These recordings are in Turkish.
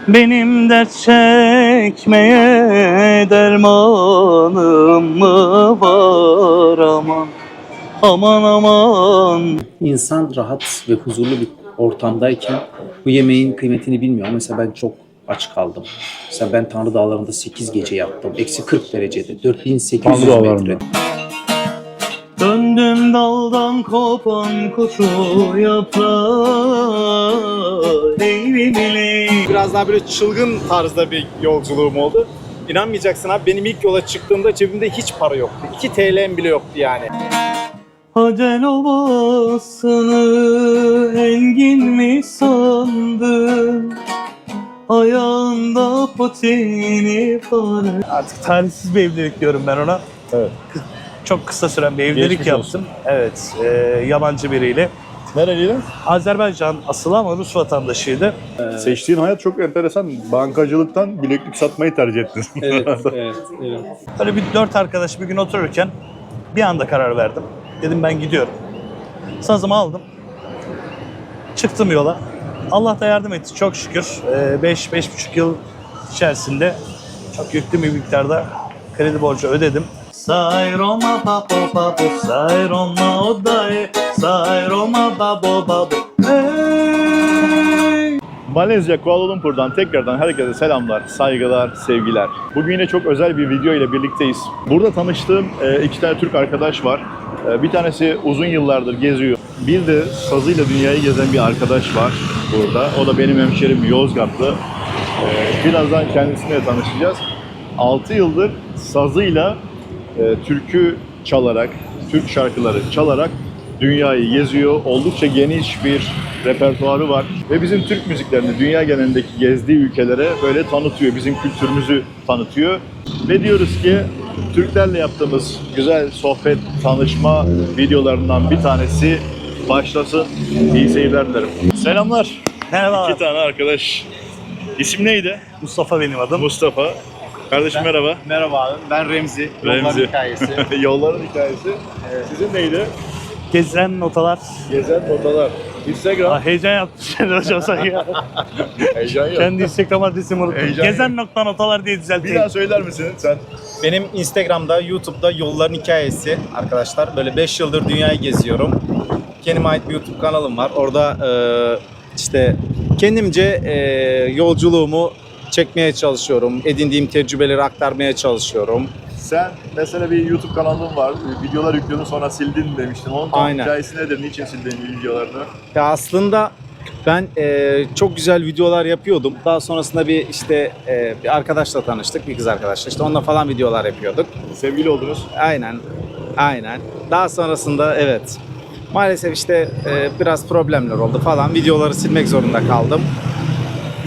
Benim dert çekmeye dermanım mı var aman. Aman aman. İnsan rahat ve huzurlu bir ortamdayken bu yemeğin kıymetini bilmiyor. Mesela ben çok aç kaldım. Mesela ben Tanrı Dağları'nda 8 gece yattım. Eksi 40 derecede. 4800 metre. Döndüm daldan kopan kuşu yaprağı. Biraz daha böyle çılgın tarzda bir yolculuğum oldu. İnanmayacaksın abi, benim ilk yola çıktığımda cebimde hiç para yoktu. 2 TL'm bile yoktu yani. Hacel Ovası'nı engin mi sandın? Ayağında patini fare. Artık talihsiz bir evlilik diyorum ben ona. Evet. Çok kısa süren bir evlilik Geçmiş yaptım. olsun. Evet, yabancı biriyle. Nereliydin? Azerbaycan asıllı ama Rus vatandaşıydı. Seçtiğin hayat çok enteresan. Bankacılıktan bileklik satmayı tercih ettin. Evet, evet. Böyle bir 4 arkadaş bir gün otururken bir anda karar verdim. Dedim ben gidiyorum. Sazımı aldım. Çıktım yola. Allah da yardım etti çok şükür. 5-5,5 yıl içerisinde çok yüklü bir miktarda kredi borcu ödedim. Say Roma papo papo, say Roma odaye, say Roma babo babo. Hey! Malezya, Kuala Lumpur'dan tekrardan herkese selamlar, saygılar, sevgiler. Bugün yine çok özel bir video ile birlikteyiz. Burada tanıştığım 2 tane Türk arkadaş var. Bir tanesi uzun yıllardır geziyor. Bir de sazıyla dünyayı gezen bir arkadaş var burada. O da benim hemşerim Yozgatlı. Birazdan kendisiyle tanışacağız. 6 yıldır sazıyla türkü çalarak, Türk şarkıları çalarak dünyayı geziyor. Oldukça geniş bir repertuarı var ve bizim Türk müziklerini dünya genelindeki gezdiği ülkelere böyle tanıtıyor. Bizim kültürümüzü tanıtıyor. Ve diyoruz ki Türklerle yaptığımız güzel sohbet, tanışma videolarından bir tanesi başlasın. İyi seyirler dilerim. Selamlar. Merhaba. 2 tane arkadaş. İsim neydi? Mustafa benim adım. Mustafa. Kardeşim merhaba. Merhaba abi, ben Remzi. Yolların hikayesi. Yolların hikayesi. Sizin neydi? Gezen notalar. Gezen notalar. Instagram. Heyecan yaptı seni hocam sanki. Heyecan yok. Kendi Instagram adresimi unuttum. Heyecan Gezen nokta notalar diye Bir düzelteyim. daha söyler misin sen? Benim Instagram'da, YouTube'da Yolların Hikayesi arkadaşlar. Böyle 5 yıldır dünyayı geziyorum. Kendime ait bir YouTube kanalım var. Orada işte kendimce yolculuğumu çekmeye çalışıyorum. Edindiğim tecrübeleri aktarmaya çalışıyorum. Sen mesela bir YouTube kanalın var. Videolar yüklüyordun sonra sildin demiştin. Onun Aynen. hikayesi nedir? Niçin sildin videolarını? Ya aslında ben çok güzel videolar yapıyordum. Daha sonrasında bir işte bir arkadaşla tanıştık, bir kız arkadaşla. İşte onunla falan videolar yapıyorduk. Sevgili oldunuz. Aynen. Daha sonrasında evet. Maalesef işte biraz problemler oldu falan. Videoları silmek zorunda kaldım.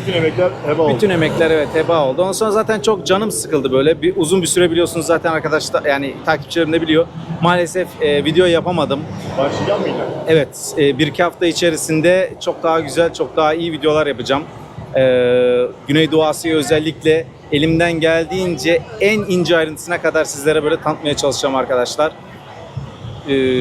Bütün emekler heba oldu. Bütün emekler evet heba oldu. Ondan sonra zaten çok canım sıkıldı böyle. Uzun bir süre biliyorsunuz zaten arkadaşlar, yani takipçilerim de biliyor. Maalesef video yapamadım. Başlayacak mıydın? Evet, 1-2 hafta içerisinde çok daha güzel, çok daha iyi videolar yapacağım. Güneydoğu Asya'yı özellikle elimden geldiğince en ince ayrıntısına kadar sizlere böyle tanıtmaya çalışacağım arkadaşlar.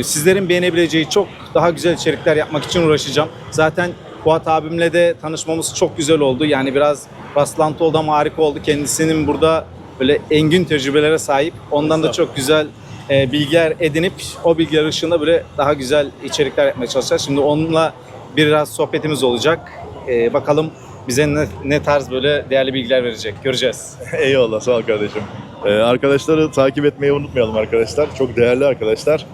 Sizlerin beğenebileceği çok daha güzel içerikler yapmak için uğraşacağım. Zaten Fuat abimle de tanışmamız çok güzel oldu. Yani biraz rastlantı oldu ama harika oldu. Kendisinin burada böyle engin tecrübelere sahip. Ondan da çok güzel bilgiler edinip o bilgiler ışığında böyle daha güzel içerikler yapmaya çalışacağız. Şimdi onunla biraz sohbetimiz olacak. Bakalım bize ne tarz böyle değerli bilgiler verecek. Göreceğiz. Eyvallah, sağ ol kardeşim. Arkadaşları takip etmeyi unutmayalım arkadaşlar. Çok değerli arkadaşlar.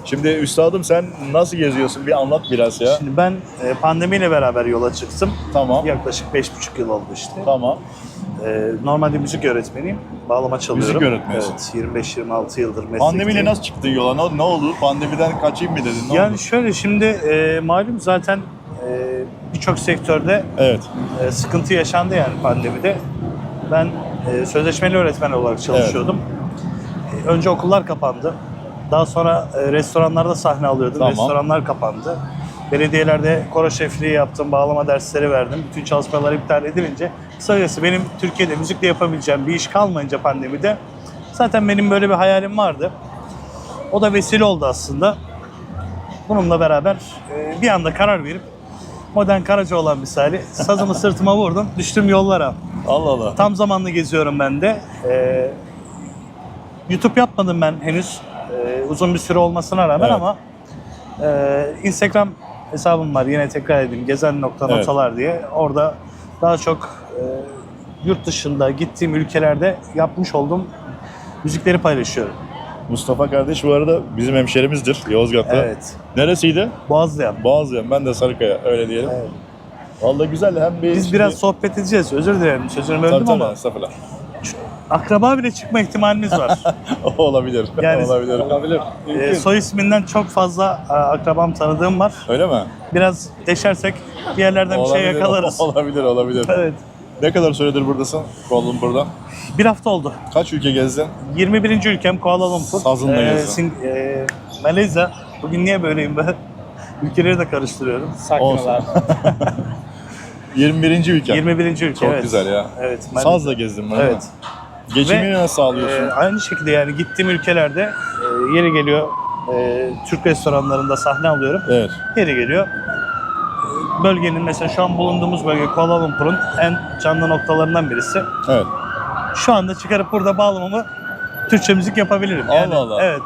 Şimdi üstadım sen nasıl geziyorsun? Bir anlat biraz ya. Şimdi ben pandemiyle beraber yola çıktım. Tamam. Yaklaşık 5,5 yıl oldu işte. Tamam. Normalde müzik öğretmeniyim. Bağlama çalıyorum. Müzik öğretmenisin. Evet, 25-26 yıldır meslekteyim. Pandemiyle nasıl çıktın yola? Ne oldu? Pandemiden kaçayım mı dedin? Ne Yani oldu? şöyle şimdi malum zaten birçok sektörde Evet. sıkıntı yaşandı yani pandemide. Ben sözleşmeli öğretmen olarak çalışıyordum. Önce okullar kapandı. Daha sonra restoranlarda sahne alıyordum. Tamam. Restoranlar kapandı. Belediyelerde koro şefliği yaptım, bağlama dersleri verdim. Bütün çalışmalar iptal edilince, kısacası benim Türkiye'de müzikle yapabileceğim bir iş kalmayınca pandemide, zaten benim böyle bir hayalim vardı. O da vesile oldu aslında. Bununla beraber bir anda karar verip Modern Karacaoğlan misali. Sazımı sırtıma vurdum, düştüm yollara. Allah Allah. Tam zamanlı geziyorum ben de. YouTube yapmadım ben henüz. Uzun bir süre olmasına rağmen Evet. ama Instagram hesabım var. Yine tekrar edeyim. Gezen.notalar diye. Orada daha çok yurt dışında gittiğim ülkelerde yapmış olduğum müzikleri paylaşıyorum. Mustafa kardeş bu arada bizim hemşerimizdir Yozgat'ta. Evet. Neresiydi? Boğazlayan. Boğazlayan. Ben de Sarıkaya öyle diyelim. Evet. Vallahi güzel. Hem bir Biz biraz sohbet edeceğiz. Özür dilerim. Sözünü böldüm ama estağfurullah. akraba bile çıkma ihtimalimiz var. Olabilir. Yani- Olabilir. Olabilir. Soy isminden çok fazla akrabam tanıdığım var. Öyle mi? Biraz deşersek bir yerlerden bir şey yakalarız. Olabilir. Evet. Ne kadar süredir buradasın Kuala Lumpur'da? Bir hafta oldu. Kaç ülke gezdin? 21. ülkem Kuala Lumpur. Sazınla gezdin. Malezya. Bugün niye böyleyim ben? Ülkeleri de karıştırıyorum. Saklalar. 21. ülke. 21. ülke. Çok evet. güzel ya. Evet. Malezya. Sazla gezdin mi? Evet. Geçimini Ve, nasıl sağlıyorsun? Aynı şekilde yani gittiğim ülkelerde yeri geliyor Türk restoranlarında sahne alıyorum. Evet. Yeri geliyor. Bölgenin mesela şu an bulunduğumuz bölge Kuala Lumpur'un en canlı noktalarından birisi. Evet. Şu anda çıkarıp burada bağlamamı Türkçe müzik yapabilirim. Yani, Allah Allah. Evet.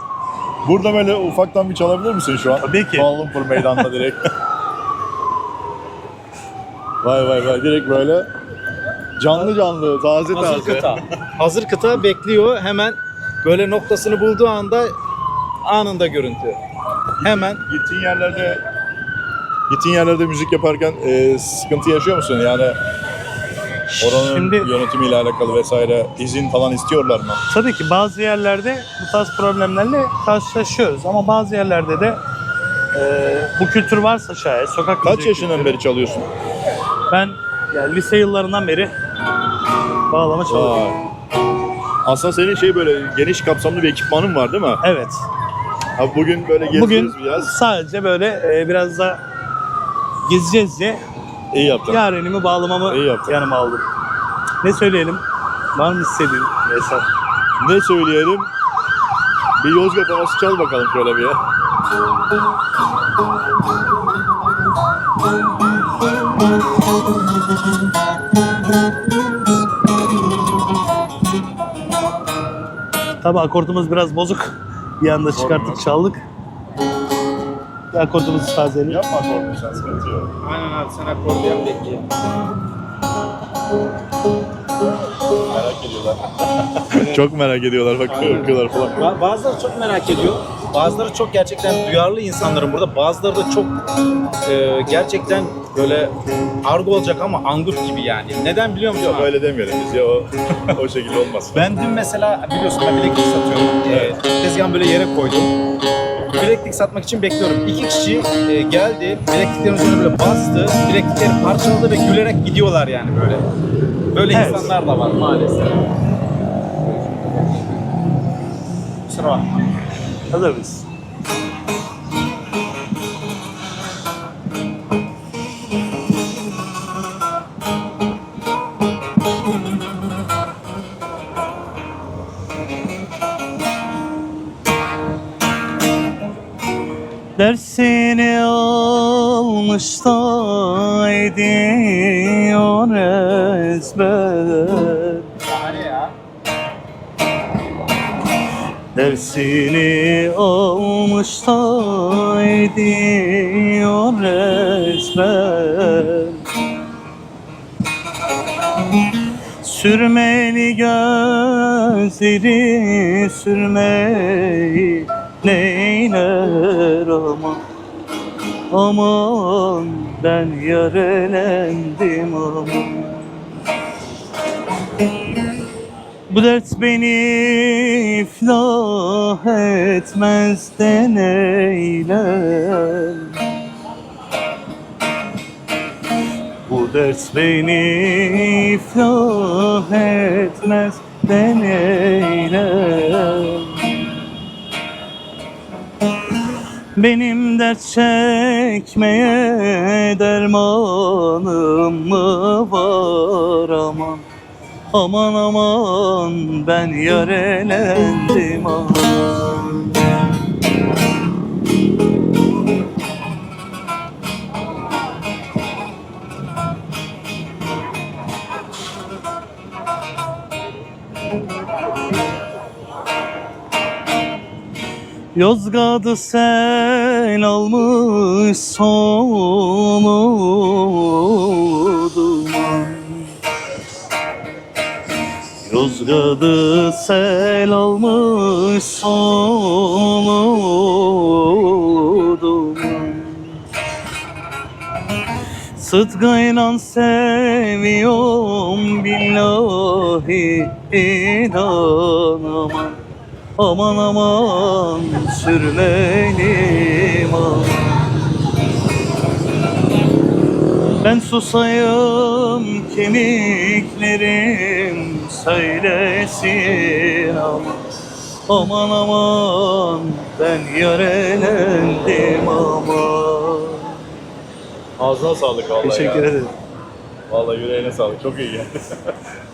Burada böyle ufaktan bir çalabilir misin şu an? Tabii ki. Kuala Lumpur meydanda direkt. Vay. Direkt böyle canlı, taze. Hazır kıta. Hazır kıta bekliyor. Hemen böyle noktasını bulduğu anda anında görüntü. Hemen Gittiğin yerlerde müzik yaparken sıkıntı yaşıyor musun? Yani oranın Şimdi yönetimiyle alakalı vesaire izin falan istiyorlar mı? tabii ki bazı yerlerde bu tarz problemlerle karşılaşıyoruz ama bazı yerlerde de bu kültür varsa şayet sokak Kaç müziği yaşından kültürü. beri çalıyorsun? Ben yani lise yıllarından beri bağlama çalıyorum. Vay. Aslında senin böyle geniş kapsamlı bir ekipmanın var değil mi? Evet. Abi bugün böyle Bugün geziyoruz biraz. sadece böyle biraz da gezeceğiz diye İyi yaptın. yarenimi bağlamamı İyi yaptın. yanıma aldım. Ne söyleyelim? Var mı istediğin Esat? Ne söyleyelim? Bir Yozgat havası çal bakalım şöyle bir ya. Tabii akortumuz biraz bozuk. Bir anda çıkarttık çaldık. Bir akortumuzu tazeleyelim. Yapma korkma sen, sıkıntı yok. aynen abi sen akordeon bekliyor. Merak ediyorlar. Çok merak ediyorlar, bakıyorlar falan. Bazıları çok merak ediyor. Bazıları çok gerçekten duyarlı insanların burada. Bazıları da çok gerçekten böyle argo olacak ama angut gibi yani. Neden biliyor musun? Yok abi? öyle demeyelim biz ya, o şekilde olmaz. Ben dün mesela biliyorsun ben bileklik satıyorum. Tezgahımı böyle yere koydum. Bileklik satmak için bekliyorum. 2 kişi geldi, bilekliklerin üzerine böyle bastı, bileklikleri parçaladı ve gülerek gidiyorlar yani böyle. Böyle Evet. insanlar da var maalesef. Kusura bakma. Hazır mıyız? Dersini almış da ediyor ezber. Şahane ya. Dersini almış da ediyor ezber. Sürmeli gözleri sürmeyi neyler aman. Aman ben yarelendim aman. Bu dert beni iflah etmez de neyler. Bu dert beni iflah etmez de neyler. Benim dert çekmeye dermanım mı var aman. Aman aman ben yarelendim aman. Yozgat'ı sel almış sonu duman. Yozgat'ı sel almış sonu duman. Sıdkıyla seviyorum billahi inanamam. Aman aman sürmenim aman. Ben susayım kemiklerim söylesin aman. Aman aman ben yaralandım aman. Ağzına sağlık vallahi. Teşekkür ederim. Vallahi yüreğine sağlık. Çok iyi geldi.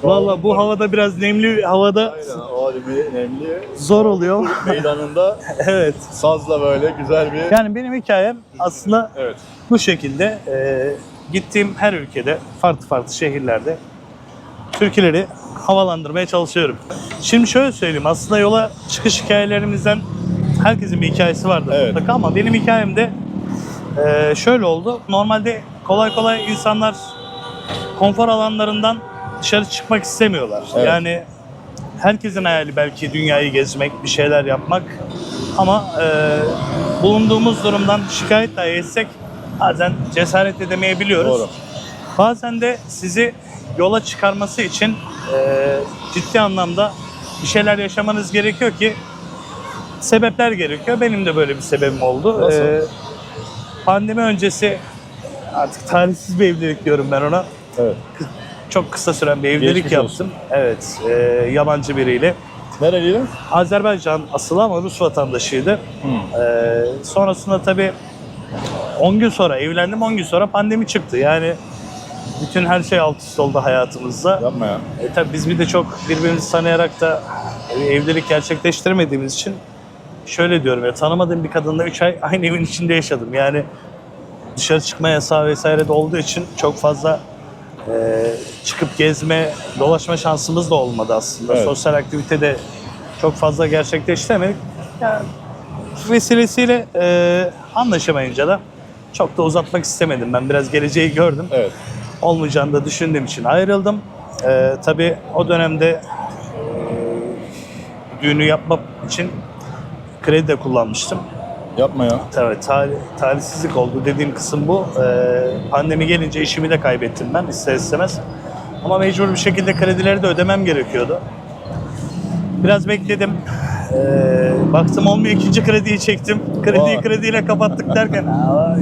Vallahi bu havada biraz nemli havada Aynen. O halimi nemli. zor oluyor. Meydanında Evet. sazla böyle güzel bir... Yani benim hikayem aslında Evet. bu şekilde. Gittiğim her ülkede, farklı farklı şehirlerde türküleri havalandırmaya çalışıyorum. Şimdi şöyle söyleyeyim, aslında yola çıkış hikayelerimizden herkesin bir hikayesi vardır Evet. mutlaka ama benim hikayemde şöyle oldu. Normalde kolay kolay insanlar konfor alanlarından dışarı çıkmak istemiyorlar. Evet. Yani herkesin hayali belki dünyayı gezmek, bir şeyler yapmak. Ama bulunduğumuz durumdan şikayet dahi etsek bazen cesaret edemeyebiliyoruz. Doğru. Bazen de sizi yola çıkarması için ciddi anlamda bir şeyler yaşamanız gerekiyor ki sebepler gerekiyor. Benim de böyle bir sebebim oldu. Nasıl? Pandemi öncesi artık talihsiz bir evlilik diyorum ben ona. Evet. Çok kısa süren bir evlilik Geçmiş yaptım. olsun. Evet, yabancı biriyle. Nereliydin? Azerbaycan asılı ama Rus vatandaşıydı. Sonrasında tabii 10 gün sonra evlendim, 10 gün sonra pandemi çıktı. Yani bütün her şey alt üst oldu hayatımızda. Yapma ya. Tabii biz bir de çok birbirimizi tanıyarak da evlilik gerçekleştiremediğimiz için şöyle diyorum ya, tanımadığım bir kadınla 3 ay aynı evin içinde yaşadım. Yani dışarı çıkma yasağı vesaire de olduğu için çok fazla çıkıp gezme, dolaşma şansımız da olmadı aslında. Evet. Sosyal aktivite de çok fazla gerçekleştiremedik. Yani vesilesiyle anlaşamayınca da çok da uzatmak istemedim. Ben biraz geleceği gördüm. Evet. Olmayacağını da düşündüğüm için ayrıldım. Tabii o dönemde düğünü yapmak için kredi de kullanmıştım. Yapma ya. Tabii talihsizlik oldu dediğim kısım bu. Pandemi gelince işimi de kaybettim ben ister istemez. Ama mecbur bir şekilde kredileri de ödemem gerekiyordu. Biraz bekledim. Baktım olmuyor, ikinci krediyi çektim. Krediyi Aa. krediyle kapattık derken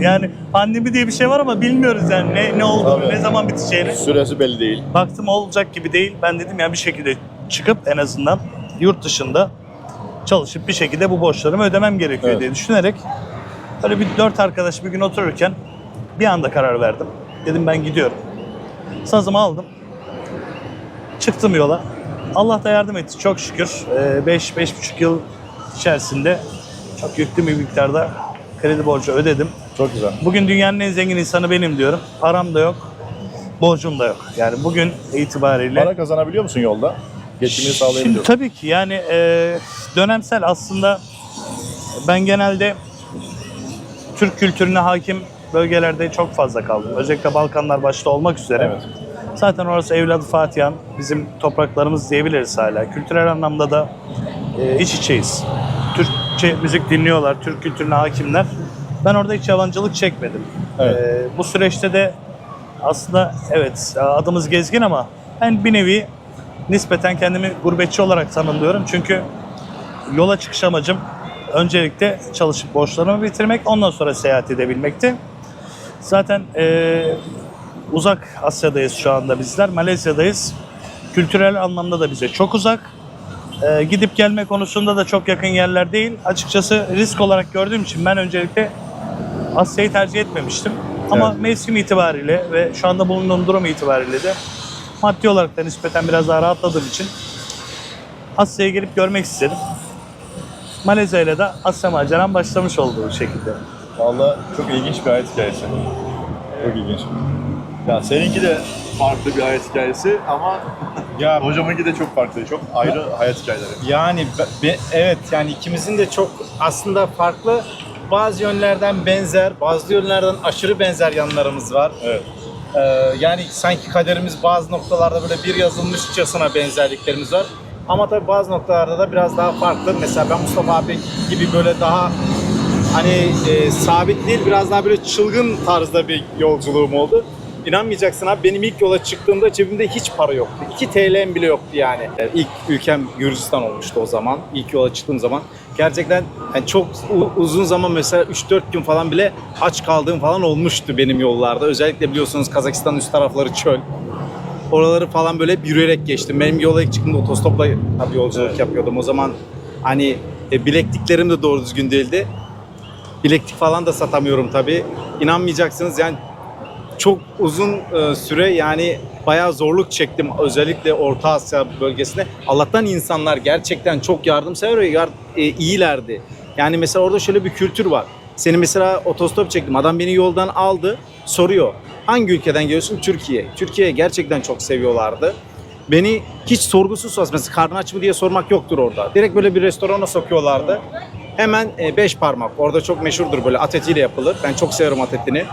yani pandemi diye bir şey var ama bilmiyoruz yani ne olduğunu, Tabii. ne zaman biteceğini. Süresi belli değil. Baktım olacak gibi değil. Ben dedim ya bir şekilde çıkıp en azından yurt dışında çalışıp bir şekilde bu borçlarımı ödemem gerekiyor Evet. diye düşünerek böyle bir 4 arkadaş bir gün otururken bir anda karar verdim. Dedim ben gidiyorum. Sazımı aldım. Çıktım yola. Allah da yardım etti çok şükür. 5-5,5 yıl içerisinde çok yüklü bir miktarda kredi borcu ödedim. Çok güzel. Bugün dünyanın en zengin insanı benim diyorum. Param da yok, borcum da yok. Yani bugün itibariyle... Para kazanabiliyor musun yolda? Geçimini sağlayabiliyor Şimdi musun? tabii ki yani dönemsel aslında ben genelde Türk kültürüne hakim bölgelerde çok fazla kaldım. Özellikle Balkanlar başta olmak üzere. Evet. Zaten orası evladı Fatihan, bizim topraklarımız diyebiliriz hala. Kültürel anlamda da iç içeyiz. Türkçe müzik dinliyorlar, Türk kültürüne hakimler. Ben orada hiç yabancılık çekmedim. Evet. Bu süreçte de aslında evet adımız gezgin ama ben bir nevi nispeten kendimi gurbetçi olarak tanımlıyorum. Çünkü yola çıkış amacım öncelikle çalışıp borçlarımı bitirmek, ondan sonra seyahat edebilmekti. Zaten uzak Asya'dayız şu anda bizler, Malezya'dayız. Kültürel anlamda da bize çok uzak. Gidip gelme konusunda da çok yakın yerler değil. Açıkçası risk olarak gördüğüm için ben öncelikle Asya'yı tercih etmemiştim. Ama Evet. mevsim itibariyle ve şu anda bulunduğum durum itibariyle de maddi olarak da nispeten biraz daha rahatladığım için Asya'ya gelip görmek istedim. Malezya ile de Asya maceram başlamış oldu bu şekilde. Vallahi çok ilginç bir hayat hikayesi. Çok ilginç. Ya seninki de farklı bir hayat hikayesi ama Ya Hocamınki de çok farklı, çok ayrı hayat hikayeleri. yani evet yani ikimizin de çok aslında farklı bazı yönlerden benzer, bazı yönlerden aşırı benzer yanlarımız var. Evet. Yani sanki kaderimiz bazı noktalarda böyle bir yazılmışçasına benzerliklerimiz var. Ama tabii bazı noktalarda da biraz daha farklı. Mesela ben Mustafa abi gibi böyle daha hani sabit değil, biraz daha böyle çılgın tarzda bir yolculuğum oldu. İnanmayacaksın abi, benim ilk yola çıktığımda cebimde hiç para yoktu. 2 TL'm bile yoktu yani. İlk ülkem Gürcistan olmuştu o zaman. İlk yola çıktığım zaman. Gerçekten yani çok uzun zaman mesela 3-4 gün falan bile aç kaldığım falan olmuştu benim yollarda. Özellikle biliyorsunuz Kazakistan'ın üst tarafları çöl. Oraları falan böyle yürüyerek geçtim. Benim yola ilk çıktığımda otostopla tabii yolculuk yapıyordum. O zaman hani bilekliklerim de doğru düzgün değildi. Bileklik falan da satamıyorum tabii. İnanmayacaksınız yani çok uzun süre yani bayağı zorluk çektim özellikle Orta Asya bölgesinde. Allah'tan insanlar gerçekten çok yardımsever ve iyilerdi. Yani mesela orada şöyle bir kültür var. Seni mesela otostop çektim. Adam beni yoldan aldı, soruyor. Hangi ülkeden geliyorsun? Türkiye. Türkiye'ye gerçekten çok seviyorlardı. Beni hiç sorgusuz sualsiz, mesela karnın aç mı diye sormak yoktur orada. Direkt böyle bir restorana sokuyorlardı. Hemen 5 parmak. Orada çok meşhurdur, böyle at etiyle yapılır. Ben çok severim at etini.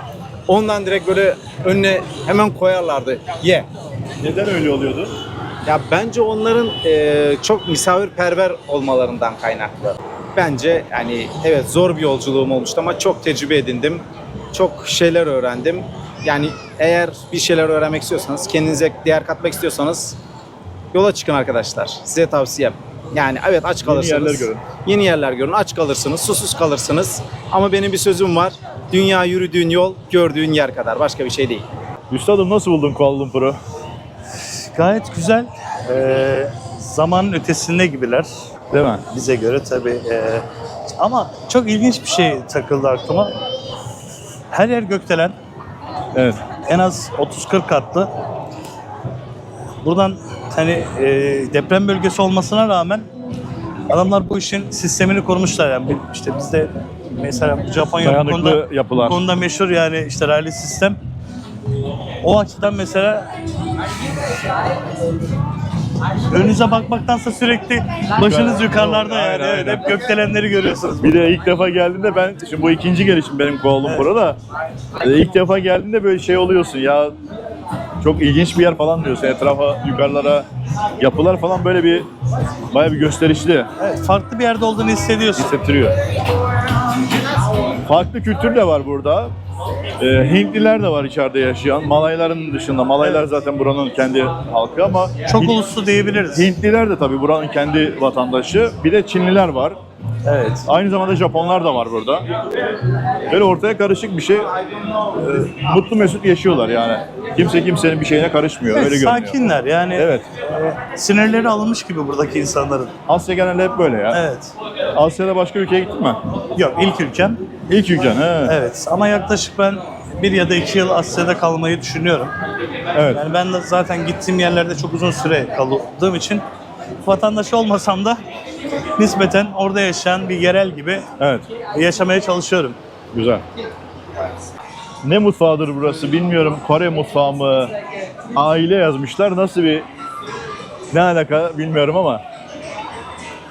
Ondan direkt böyle önüne hemen koyarlardı. Ye. Neden öyle oluyordu? Ya bence onların çok misafirperver olmalarından kaynaklı. Bence yani evet zor bir yolculuğum olmuştu ama çok tecrübe edindim. Çok şeyler öğrendim. Yani eğer bir şeyler öğrenmek istiyorsanız, kendinize değer katmak istiyorsanız yola çıkın arkadaşlar. Size tavsiyem. Yani evet aç kalırsınız. Yeni yerler görün. Yeni yerler görün. Aç kalırsınız, susuz kalırsınız. Ama benim bir sözüm var. Dünya yürüdüğün yol, gördüğün yer kadar. Başka bir şey değil. Üstadım nasıl buldun Kuala Lumpur'u? Gayet güzel. Zamanın ötesinde gibiler. Değil mi? Bize göre tabii. Ama çok ilginç bir şey takıldı aklıma. Her yer gökdelen. Evet. En az 30-40 katlı. Buradan hani deprem bölgesi olmasına rağmen adamlar bu işin sistemini kurmuşlar. Yani işte bizde mesela Japonya bu Dayanıklı konuda, yapılar. bu konuda meşhur yani işte raylı sistem. O açıdan mesela önünüze bakmaktansa sürekli başınız yukarılarda yani. Aynen, Evet, aynen. hep gökdelenleri görüyorsunuz. Bir de ilk defa geldiğinde ben, şimdi bu ikinci gelişim benim Kuala Lumpur'a da. İlk defa geldiğinde böyle şey oluyorsun ya, çok ilginç bir yer falan diyorsun. Etrafa, yukarılara, yapılar falan böyle bir bayağı bir gösterişli Evet, farklı bir yerde olduğunu hissediyorsun. hissettiriyor. Farklı kültür de var burada. Hintliler de var içeride yaşayan. Malayların dışında. Malaylar zaten buranın kendi halkı ama Çok uluslu diyebiliriz. Hintliler de tabii buranın kendi vatandaşı. Bir de Çinliler var. Evet. Aynı zamanda Japonlar da var burada. Böyle ortaya karışık bir şey. Mutlu mesut yaşıyorlar yani. Kimse kimsenin bir şeyine karışmıyor. Evet, Öyle görünüyor. sakinler yani. Evet. Sinirleri alınmış gibi buradaki insanların. Asya genelde hep böyle ya. Evet. Asya'da başka ülkeye gittin mi? Yok, ilk ülkem. İlk ülken he. Evet ama yaklaşık ben 1 ya da 2 yıl Asya'da kalmayı düşünüyorum. Evet. Yani ben de zaten gittiğim yerlerde çok uzun süre kaldığım için vatandaş olmasam da nispeten orada yaşayan bir yerel gibi Evet. yaşamaya çalışıyorum. Güzel. Ne mutfağıdır burası bilmiyorum. Kore mutfağı mı? Aile yazmışlar. Nasıl bir, ne alaka bilmiyorum ama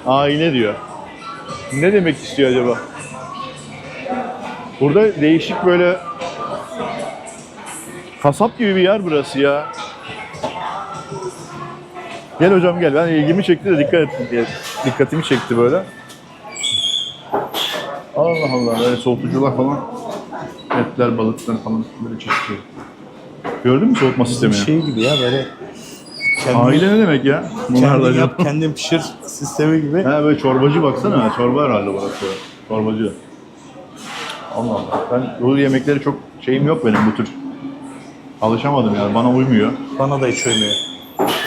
aile diyor. Ne demek istiyor acaba? Burada değişik böyle kasap gibi bir yer burası ya. Gel hocam gel. Ben ilgimi çekti de dikkat ettim diye. Dikkatimi çekti böyle. Allah Allah, böyle soğutucular falan. Etler, balıklar falan böyle çekiyor. Gördün mü soğutma sistemini? Şey gibi ya böyle kendin, Aile ne demek ya? Bunlarla kendin acaba. yap kendin pişir sistemi gibi. Ha böyle çorbacı baksana. Çorba herhalde burası. Çorbacı. Allah Allah. Ben bu yemekleri çok şeyim yok benim bu tür. Alışamadım yani. Bana uymuyor. Bana da hiç uymuyor.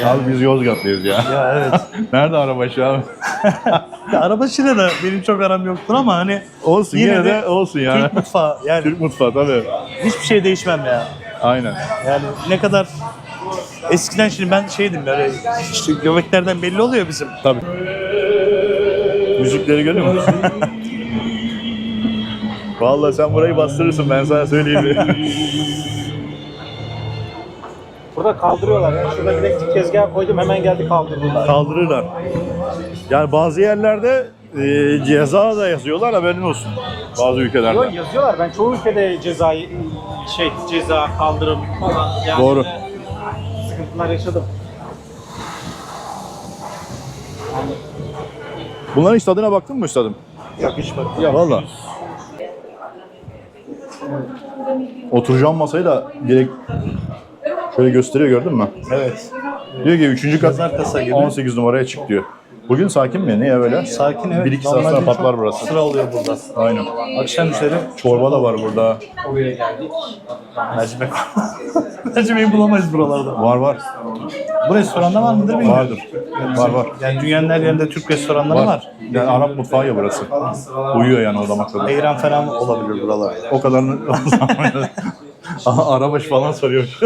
Abi biz Yozgatlıyız ya. Ya evet. Nerede arabaşı abi? Ya arabaşıyla da benim çok aram yoktur ama hani Olsun yine de olsun yani. Türk mutfağı yani Türk mutfağı tabii. hiçbir şey değişmem ya. Aynen. Yani ne kadar eskiden şimdi ben şeydim böyle işte göbeklerden belli oluyor bizim. Tabii. Müzikleri görüyor musun? Vallahi sen burayı bastırırsın ben sana söyleyeyim. Burada kaldırıyorlar. Yani şurada bileklik tezgahı koydum, hemen geldi kaldırdılar. Kaldırırlar. Yani bazı yerlerde ceza da yazıyorlar, haberin olsun. Bazı ülkelerde. Yok, yazıyorlar. Ben çoğu ülkede ceza, kaldırım falan. Yani Doğru. sıkıntılar yaşadım. Bunların hiç tadına baktın mı üstadım? Yok hiç bak. Ya valla. Oturacağım masayı da direkt şöyle gösteriyor, gördün mü? Evet. Diyor ki 3. kat Yazar kasa gibi. 18 numaraya çık diyor. Bugün sakin mi? Niye böyle? Sakin, evet. 1-2 saat Normalde sonra patlar çok burası. Sıra oluyor burada. Aynen. Akşam üzeri Çorba da var burada. Oraya geldik. mercimek. Mercimeği bulamayız buralarda. Var. Bu restoranda var mıdır bilmiyorum. Vardır. Var. Yani dünyanın her yerinde Türk restoranları var. Yani Arap mutfağı ya burası. Uyuyor yani o damak tadı. Beyran falan olabilir buralar. O kadarını... Arabaş falan soruyor.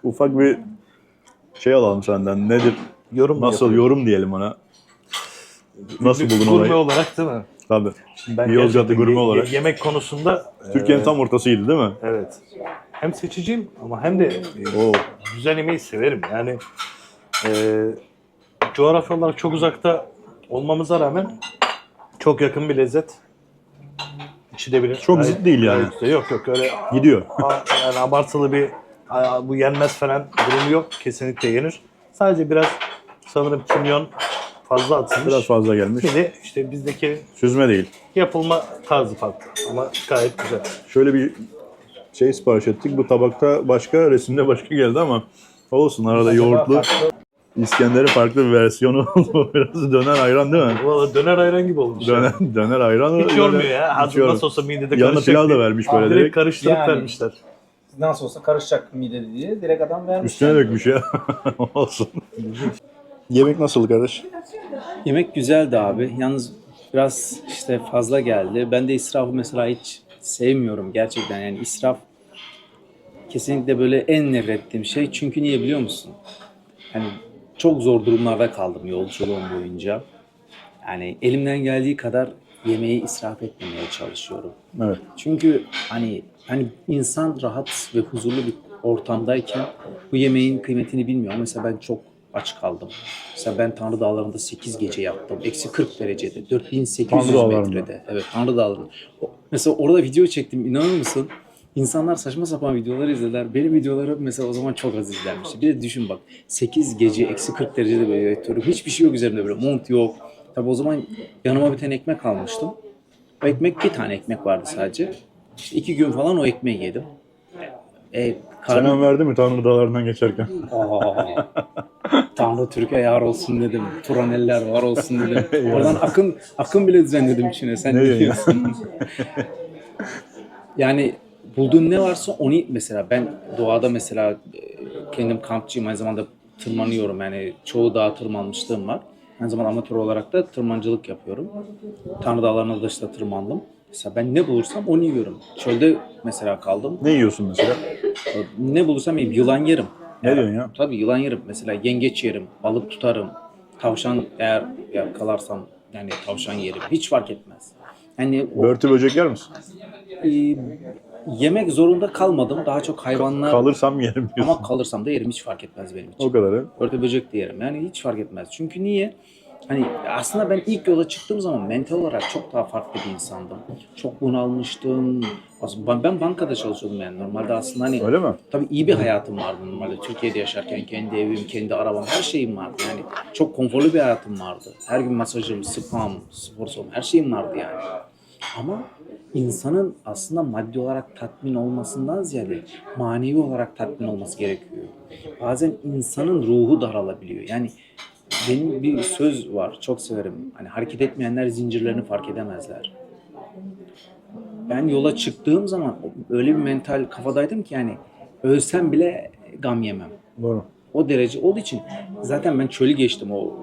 Ufak bir şey alalım senden. Nedir? Yorum Nasıl yorum diyelim ona? Nasıl buldun Gurme olayı? olarak değil mi? Tabii. Ben Bir Yozgatlı gerçekten gurme olarak. Yemek konusunda Türkiye'nin tam ortasıydı değil mi? evet. Hem seçiciyim ama hem de Oo. güzel yemeği severim. Yani coğrafya olarak çok uzakta olmamıza rağmen çok yakın bir lezzet. İçilebilir. Çok Gayet- zıt değil yani. Yok öyle Gidiyor. yani abartılı bir bu yenmez falan durumu yok. Kesinlikle yenir. Sadece biraz sanırım kimyon fazla atılmış. Biraz fazla gelmiş. Bir de işte bizdeki Süzme değil. yapılma tarzı farklı ama gayet güzel. Şöyle bir şey sipariş ettik. Bu tabakta başka, resimde başka geldi ama olsun, arada yoğurtlu. İskender'in farklı bir versiyonu oldu. Biraz döner ayran değil mi? Valla döner ayran gibi olmuş. Döner ayran. Hiç yormuyor ya. Hiç Hazır yormuyor. nasıl olsa midede Yanına karışacak. pilav da diye. vermiş böyle Direkt direkt. karıştırıp Yani. vermişler. Nasıl olsa karışacak midede diye direkt adam vermiş. Üstüne dökmüş ya. Olsun. Yemek nasıl kardeş? Yemek güzeldi abi. Yalnız biraz işte fazla geldi. Ben de israfı mesela hiç sevmiyorum gerçekten. Yani israf kesinlikle böyle en nefret ettiğim şey. Çünkü niye biliyor musun? Hani çok zor durumlarda kaldım yolculuğum boyunca. Yani elimden geldiği kadar yemeği israf etmemeye çalışıyorum. Evet. Çünkü hani insan rahat ve huzurlu bir ortamdayken bu yemeğin kıymetini bilmiyor. Mesela ben çok aç kaldım. Mesela ben Tanrı Dağları'nda 8 gece yattım. Eksi 40 derecede. 4800 Tanrı Dağları'nda. metrede. Evet, Tanrı Dağları'nda. Mesela orada video çektim. İnanır mısın? İnsanlar saçma sapan videoları izlediler. Benim videolarım mesela o zaman çok az izlenmişti. Bir de düşün bak. 8 gece eksi 40 derecede böyle yatıyorum. Hiçbir şey yok üzerimde böyle. Mont yok. Tabi o zaman yanıma bir tane ekmek almıştım. O ekmek, bir tane ekmek vardı sadece. İşte 2 gün falan o ekmeği yedim. Selam verdi mi Tanrı Dağları'ndan geçerken? Tanrı Türkiye yar olsun dedim. Turaneller var olsun dedim. Oradan akım bile düzenledim içine. Sen ne diyorsun? Yani bulduğun ne varsa onu mesela ben doğada mesela kendim kampçıyım, aynı zamanda tırmanıyorum. Yani çoğu dağa tırmanmışlığım var. Aynı zamanda amatör olarak da tırmancılık yapıyorum. Tanrı Dağları'na da işte tırmandım. Mesela ben ne bulursam onu yiyorum. Çölde mesela kaldım. Ne yiyorsun mesela? Ne bulursam yiyeyim. Yılan yerim. Ne diyorsun ya? Tabii yılan yerim. Mesela yengeç yerim, balık tutarım. Tavşan eğer yakalarsam yani tavşan yerim. Hiç fark etmez. Yani Börtü böcek yer misin? e, yemek zorunda kalmadım. Daha çok hayvanlar Kalırsam yerim diyorsun. ama kalırsam da yerim, hiç fark etmez benim için. O kadarı. Örtü böcek de yerim. Yani hiç fark etmez. Çünkü niye? Hani aslında ben ilk yola çıktığım zaman mental olarak çok daha farklı bir insandım. Çok bunalmıştım. Aslında ben bankada çalışıyordum yani. Normalde aslında hani Öyle mi? tabii iyi bir hayatım vardı normalde. Türkiye'de yaşarken kendi evim, kendi arabam, her şeyim vardı. Yani çok konforlu bir hayatım vardı. Her gün masajım, spam, spor salonu, her şeyim vardı yani. Ama insanın aslında maddi olarak tatmin olmasından ziyade manevi olarak tatmin olması gerekiyor. Bazen insanın ruhu daralabiliyor. Yani benim bir söz var, çok severim. Hani hareket etmeyenler zincirlerini fark edemezler. Ben yola çıktığım zaman öyle bir mental kafadaydım ki yani ölsem bile gam yemem. Doğru. O derece olduğu için zaten ben çölü geçtim. O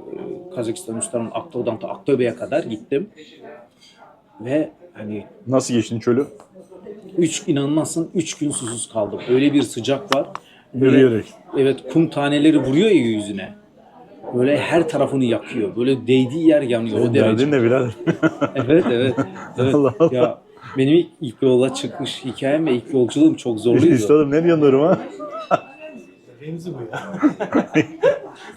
Kazakistan üstlerinin Aktov'dan ta Aktobe'ye kadar gittim. Ve hani Nasıl geçtin çölü? inanmazsın 3 gün susuz kaldım. Öyle bir sıcak var. Böyle, Yürüyerek. evet, kum taneleri vuruyor ya yüzüne. Böyle her tarafını yakıyor. Böyle değdiği yer yanıyor. O derece. Derdin ne birader? Evet. Evet. Allah Allah. Ya benim ilk yola çıkmış hikayem ve ilk yolculuğum çok zorluydu. Üstadım ne diyorsun duruma? Remzi bu ya.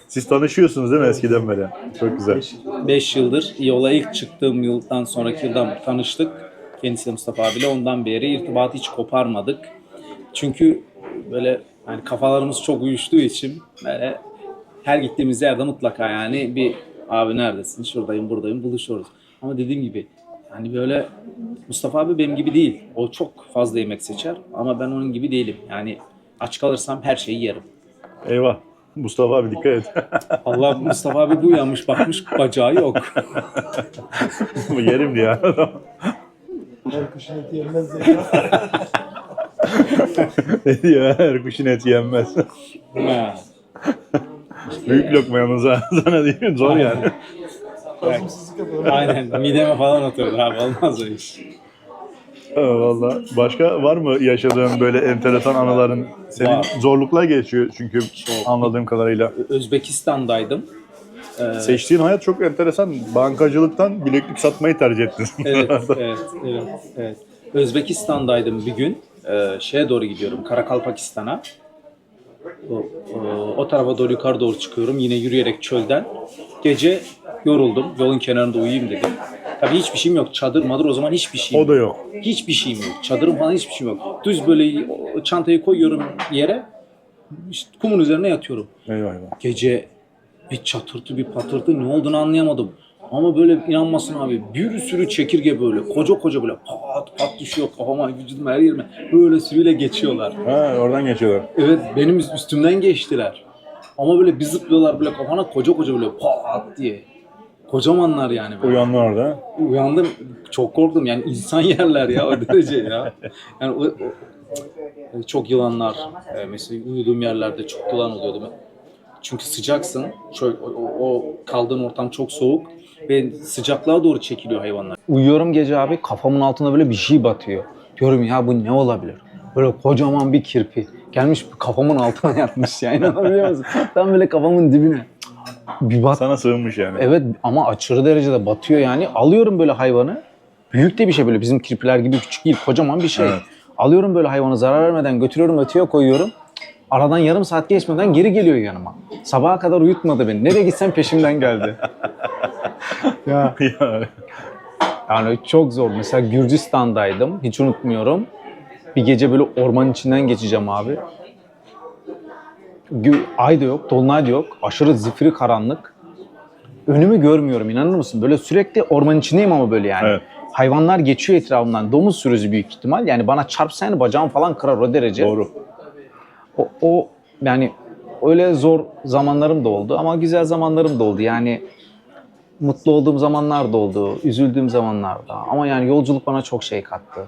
Siz tanışıyorsunuz değil mi eskiden beri? Çok güzel. 5 yıldır yola ilk çıktığım yıldan sonraki yıldan tanıştık. Kendisi de Mustafa abiyle ondan beri irtibatı hiç koparmadık. Çünkü böyle yani kafalarımız çok uyuştuğu için böyle her gittiğimiz yerde mutlaka yani bir abi neredesin, şuradayım, buradayım buluşuyoruz. Ama dediğim gibi yani böyle Mustafa abi benim gibi değil. O çok fazla yemek seçer ama ben onun gibi değilim. Yani aç kalırsam her şeyi yerim. Eyvah. Mustafa abi dikkat et. Allah Mustafa abi bir uyanmış bakmış bacağı yok. Yerim diye adam. Her kuşun eti yenmez ya. Ne diyor? Her kuşun eti yenmez. Ha. Büyük lokma yalnız ha. Sana değil mi? Zor yani. Hazımsızlık yapalım. Aynen mideme falan oturdu abi olmaz o iş. Valla. Başka var mı yaşadığın böyle enteresan anıların? Senin Var. zorluklar geçiyor çünkü anladığım kadarıyla. Özbekistan'daydım. Seçtiğin hayat çok enteresan. Bankacılıktan bileklik satmayı tercih ettin. Evet, evet. Özbekistan'daydım bir gün. Şeye doğru gidiyorum, Karakalpakistan'a. O tarafa doğru yukarı doğru çıkıyorum. Yine yürüyerek çölden. Gece yoruldum. Yolun kenarında uyuyayım dedim. Tabii hiçbir şeyim yok. Çadır madır o zaman hiçbir şeyim O da yok. Hiçbir şeyim yok. Çadırım falan hiçbir şeyim yok. Düz böyle çantayı koyuyorum yere. İşte kumun üzerine yatıyorum. Eyvah eyvah. Gece bir çatırtı bir patırtı ne olduğunu anlayamadım. Ama böyle inanmasın abi bir sürü çekirge böyle koca koca böyle pat pat düşüyor kafama vücuduma her yerime böyle sürüyle geçiyorlar. Ha, oradan geçiyorlar. Evet benim üstümden geçtiler. Ama böyle bir zıplıyorlar böyle kafana koca koca böyle pat diye. Kocamanlar yani böyle. Uyandın orada. Uyandım çok korktum yani insan yerler ya o derece ya. Yani çok yılanlar mesela uyuduğum yerlerde çok yılan oluyordu. Çünkü sıcaksın, o kaldığın ortam çok soğuk ve sıcaklığa doğru çekiliyor hayvanlar. Uyuyorum gece abi, kafamın altına böyle bir şey batıyor. Diyorum ya bu ne olabilir? Böyle kocaman bir kirpi. Gelmiş kafamın altına yatmış ya, inanabiliyor musun? Tam böyle kafamın dibine. Bir bat. Sana sığınmış yani. Evet ama aşırı derecede batıyor yani. Alıyorum böyle hayvanı. Büyük de bir şey böyle bizim kirpiler gibi küçük değil, kocaman bir şey. Evet. Alıyorum böyle hayvanı zarar vermeden götürüyorum öteye koyuyorum. Aradan yarım saat geçmeden geri geliyor yanıma. Sabaha kadar uyutmadı beni. Nereye gitsem peşimden geldi. Ya. Yani çok zor. Mesela Gürcistan'daydım. Hiç unutmuyorum. Bir gece böyle ormanın içinden geçeceğim abi. Ay da yok, dolunay da yok. Aşırı zifiri karanlık. Önümü görmüyorum, inanır mısın? Böyle sürekli ormanın içindeyim ama böyle yani. Evet. Hayvanlar geçiyor etrafımdan. Domuz sürüsü büyük ihtimal. Yani bana çarpsa yani bacağım falan kırar o derece. Doğru. O yani öyle zor zamanlarım da oldu ama güzel zamanlarım da oldu. Yani mutlu olduğum zamanlar da oldu, üzüldüğüm zamanlar da. Ama yani yolculuk bana çok şey kattı.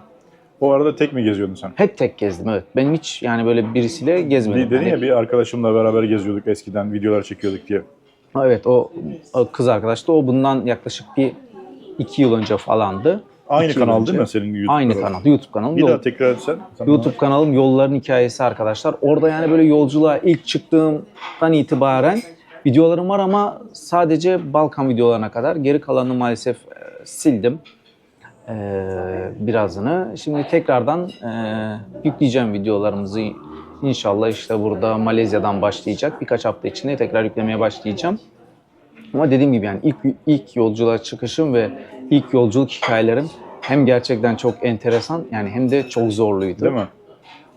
O arada tek mi geziyordun sen? Hep tek gezdim, evet. Benim hiç yani böyle birisiyle gezmedim. Dedin ya Yani, bir arkadaşımla beraber geziyorduk eskiden, videolar çekiyorduk diye. evet o kız arkadaş da o bundan yaklaşık bir 2 yıl önce falandı. Aynı 2 yıl kanal önce. değil mi senin YouTube Aynı kanalı? kanal, YouTube kanalım. Bir daha tekrar etsen. YouTube kanalım Yolların Hikayesi arkadaşlar. Orada yani böyle yolculuğa ilk çıktığımdan itibaren videolarım var ama sadece Balkan videolarına kadar. Geri kalanını maalesef sildim. Birazını. Şimdi tekrardan yükleyeceğim videolarımızı. İnşallah işte burada Malezya'dan başlayacak. Birkaç hafta içinde tekrar yüklemeye başlayacağım. Ama dediğim gibi yani ilk yolculuğa çıkışım ve ilk yolculuk hikayelerim hem gerçekten çok enteresan yani hem de çok zorluydu. Değil mi?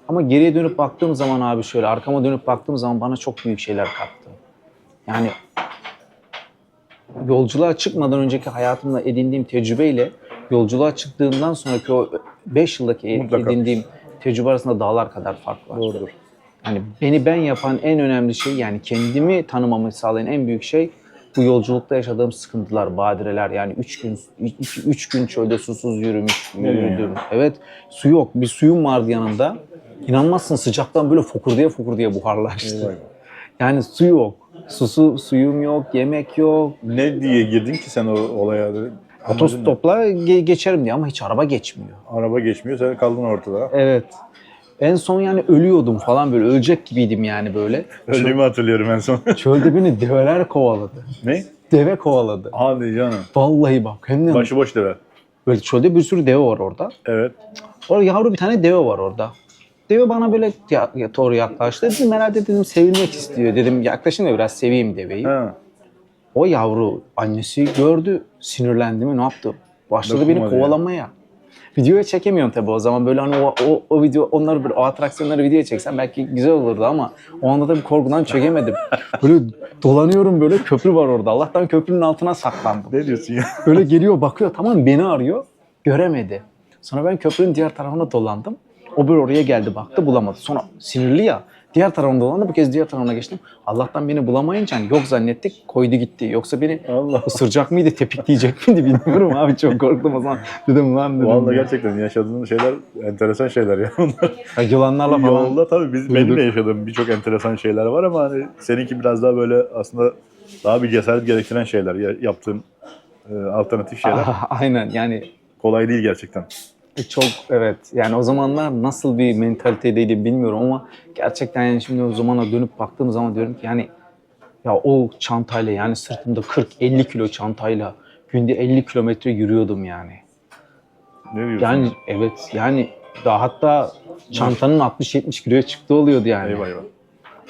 Ama geriye dönüp baktığım zaman abi şöyle arkama dönüp baktığım zaman bana çok büyük şeyler kattı. Yani yolculuğa çıkmadan önceki hayatımda edindiğim tecrübeyle yolculuğa çıktığımdan sonraki o 5 yıldaki Mutlaka. edindiğim tecrübe arasında dağlar kadar fark var. Doğrudur. Yani beni ben yapan en önemli şey yani kendimi tanımamı sağlayan en büyük şey bu yolculukta yaşadığım sıkıntılar, badireler yani 3 gün çölde susuz yürüdüm. Evet, su yok. Bir suyum vardı yanımda. İnanmazsın sıcaktan böyle fokurduya buharlaştı. Yani su yok. Suyum yok, yemek yok. Ne diye girdin ki sen o olaya? Otostopla geçerim diye ama hiç araba geçmiyor. Araba geçmiyor, sen kaldın ortada. Evet. En son yani ölüyordum falan böyle ölecek gibiydim yani böyle. Öldüğümü hatırlıyorum en son. Çölde beni develer kovaladı. Ne? Deve kovaladı. Hadi canım. Vallahi bak hem de Başıboş deve. böyle çölde bir sürü deve var orada. Evet. Orada yavru bir tane deve var orada. Deve bana böyle doğru yaklaştı. Dedim herhalde dedim sevilmek istiyor. Dedim yaklaşın da biraz seveyim deveyi. Ha. O yavru annesi gördü, sinirlendi mi ne yaptı? Başladı beni Dokunmadı ya. kovalamaya. Videoya çekemiyorum tabii o zaman. Böyle hani o video, onları böyle, o atraksiyonları videoya çeksem belki güzel olurdu ama o anda da bir korkudan çekemedim. Böyle dolanıyorum, böyle köprü var orada. Allah'tan köprünün altına saklandım. Ne diyorsun ya? Böyle geliyor bakıyor, tamam beni arıyor. Göremedi. Sonra ben köprünün diğer tarafına dolandım. O böyle oraya geldi, baktı, bulamadı. Sonra sinirli ya. Diğer tarafına dolandı, bu kez diğer tarafına geçtim. Allah'tan beni bulamayınca hani yok zannettik, koydu gitti. Yoksa beni Allah. ısıracak mıydı, tepikleyecek miydi bilmiyorum abi, çok korktum o zaman. Dedim lan dedim. Vallahi ya. gerçekten yaşadığın şeyler enteresan şeyler ya. Ya yılanlarla falan. Yolda tabii benim de yaşadığım birçok enteresan şeyler var ama hani seninki biraz daha böyle aslında daha bir cesaret gerektiren şeyler yaptığın alternatif şeyler. Aynen yani Kolay değil gerçekten. çok, evet yani o zamanlar nasıl bir mentalitedeydi bilmiyorum ama gerçekten yani şimdi o zamana dönüp baktığım zaman diyorum ki yani ya o çantayla, yani sırtımda 40-50 kilo çantayla günde 50 kilometre yürüyordum yani. Ne diyorsun? Yani evet yani daha hatta çantanın 60-70 kiloya çıktı oluyordu yani. Eyvah eyvah.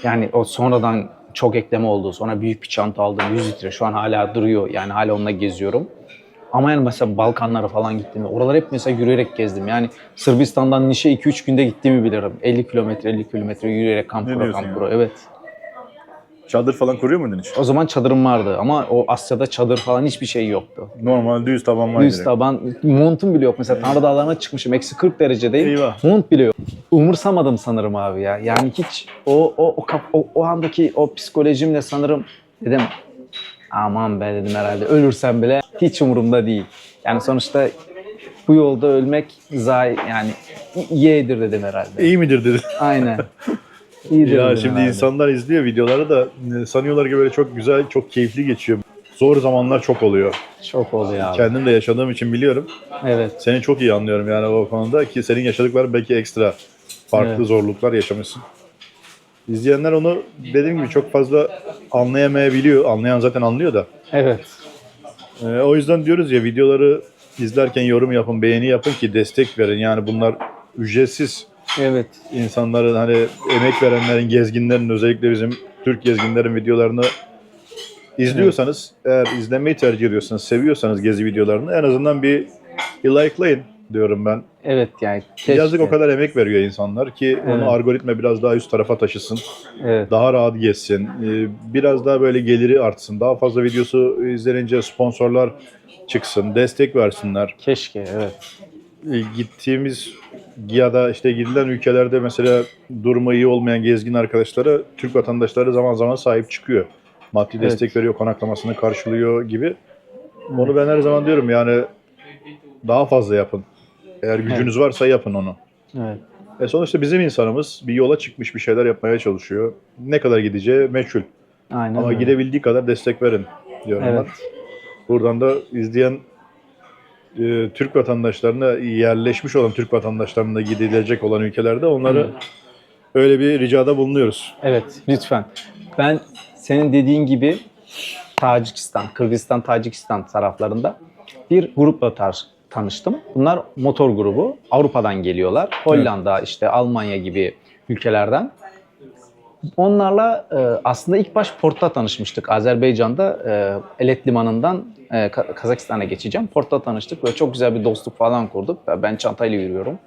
Yani o sonradan çok ekleme oldu. Sonra büyük bir çanta aldım, 100 litre. Şu an hala duruyor. Yani hala onunla geziyorum. Ama yani mesela Balkanlara falan gittim. Oraları hep mesela yürüyerek gezdim. Yani Sırbistan'dan Niş'e 2-3 günde gittiğimi bilirim. 50 kilometre yürüyerek kamp Ne kura diyorsun kamp ya? kura. Evet. Çadır falan kuruyor muydun hiç? O zaman çadırım vardı ama o Asya'da çadır falan hiçbir şey yoktu. Normal düz taban var. Düz direkt. taban, montum bile yok. Mesela Tanrı Dağları'na çıkmışım. Eksi 40 derecedeyim. Eyvah. Mont bile yok. Umursamadım sanırım abi ya. Yani hiç o andaki o psikolojimle sanırım dedim aman be dedim, herhalde ölürsem bile hiç umurumda değil. Yani sonuçta bu yolda ölmek yani iyidir dedim herhalde. İyi midir dedi. Aynen. İyidir Ya dedim şimdi herhalde. insanlar izliyor videoları da sanıyorlar ki böyle çok güzel, çok keyifli geçiyor. Zor zamanlar çok oluyor. Çok oluyor abi. Kendim de yaşadığım için biliyorum. Evet. Seni çok iyi anlıyorum yani o konuda ki senin yaşadıkların belki ekstra farklı Evet. zorluklar yaşamışsın. İzleyenler onu dediğim gibi çok fazla anlayamayabiliyor. Anlayan zaten anlıyor da. Evet. O yüzden diyoruz ya videoları izlerken yorum yapın, beğeni yapın ki destek verin. Yani bunlar ücretsiz. Evet. İnsanların hani emek verenlerin, gezginlerin, özellikle bizim Türk gezginlerin videolarını izliyorsanız, eğer izlemeyi tercih ediyorsanız, seviyorsanız gezi videolarını en azından bir likelayın diyorum ben. Evet yani. Yazık, o kadar emek veriyor insanlar ki Evet. onu algoritma biraz daha üst tarafa taşısın. Evet. Daha rahat geçsin. Biraz daha böyle geliri artsın. Daha fazla videosu izlenince sponsorlar çıksın, destek versinler. Keşke, evet. Gittiğimiz ya da işte gidilen ülkelerde mesela durumu iyi olmayan gezgin arkadaşlara Türk vatandaşları zaman zaman sahip çıkıyor. Maddi Evet. destek veriyor, konaklamasını karşılıyor gibi. Onu ben her zaman diyorum yani daha fazla yapın. Eğer gücünüz varsa yapın onu. Evet. Sonuçta bizim insanımız bir yola çıkmış, bir şeyler yapmaya çalışıyor. Ne kadar gideceği meçhul. Aynen Ama öyle. gidebildiği kadar destek verin diyorum Evet. ben. Buradan da izleyen Türk vatandaşlarına, yerleşmiş olan Türk vatandaşlarına gidilecek olan ülkelerde onları öyle bir ricada bulunuyoruz. Evet, lütfen. Ben senin dediğin gibi Tacikistan, Kırgızistan, Tacikistan taraflarında bir grupla tanıştım. Bunlar motor grubu. Avrupa'dan geliyorlar. Hollanda, işte Almanya gibi ülkelerden. Onlarla aslında ilk baş portta tanışmıştık. Azerbaycan'da Elet Limanı'ndan Kazakistan'a geçeceğim. Portta tanıştık ve çok güzel bir dostluk falan kurduk. Ben çantayla yürüyorum.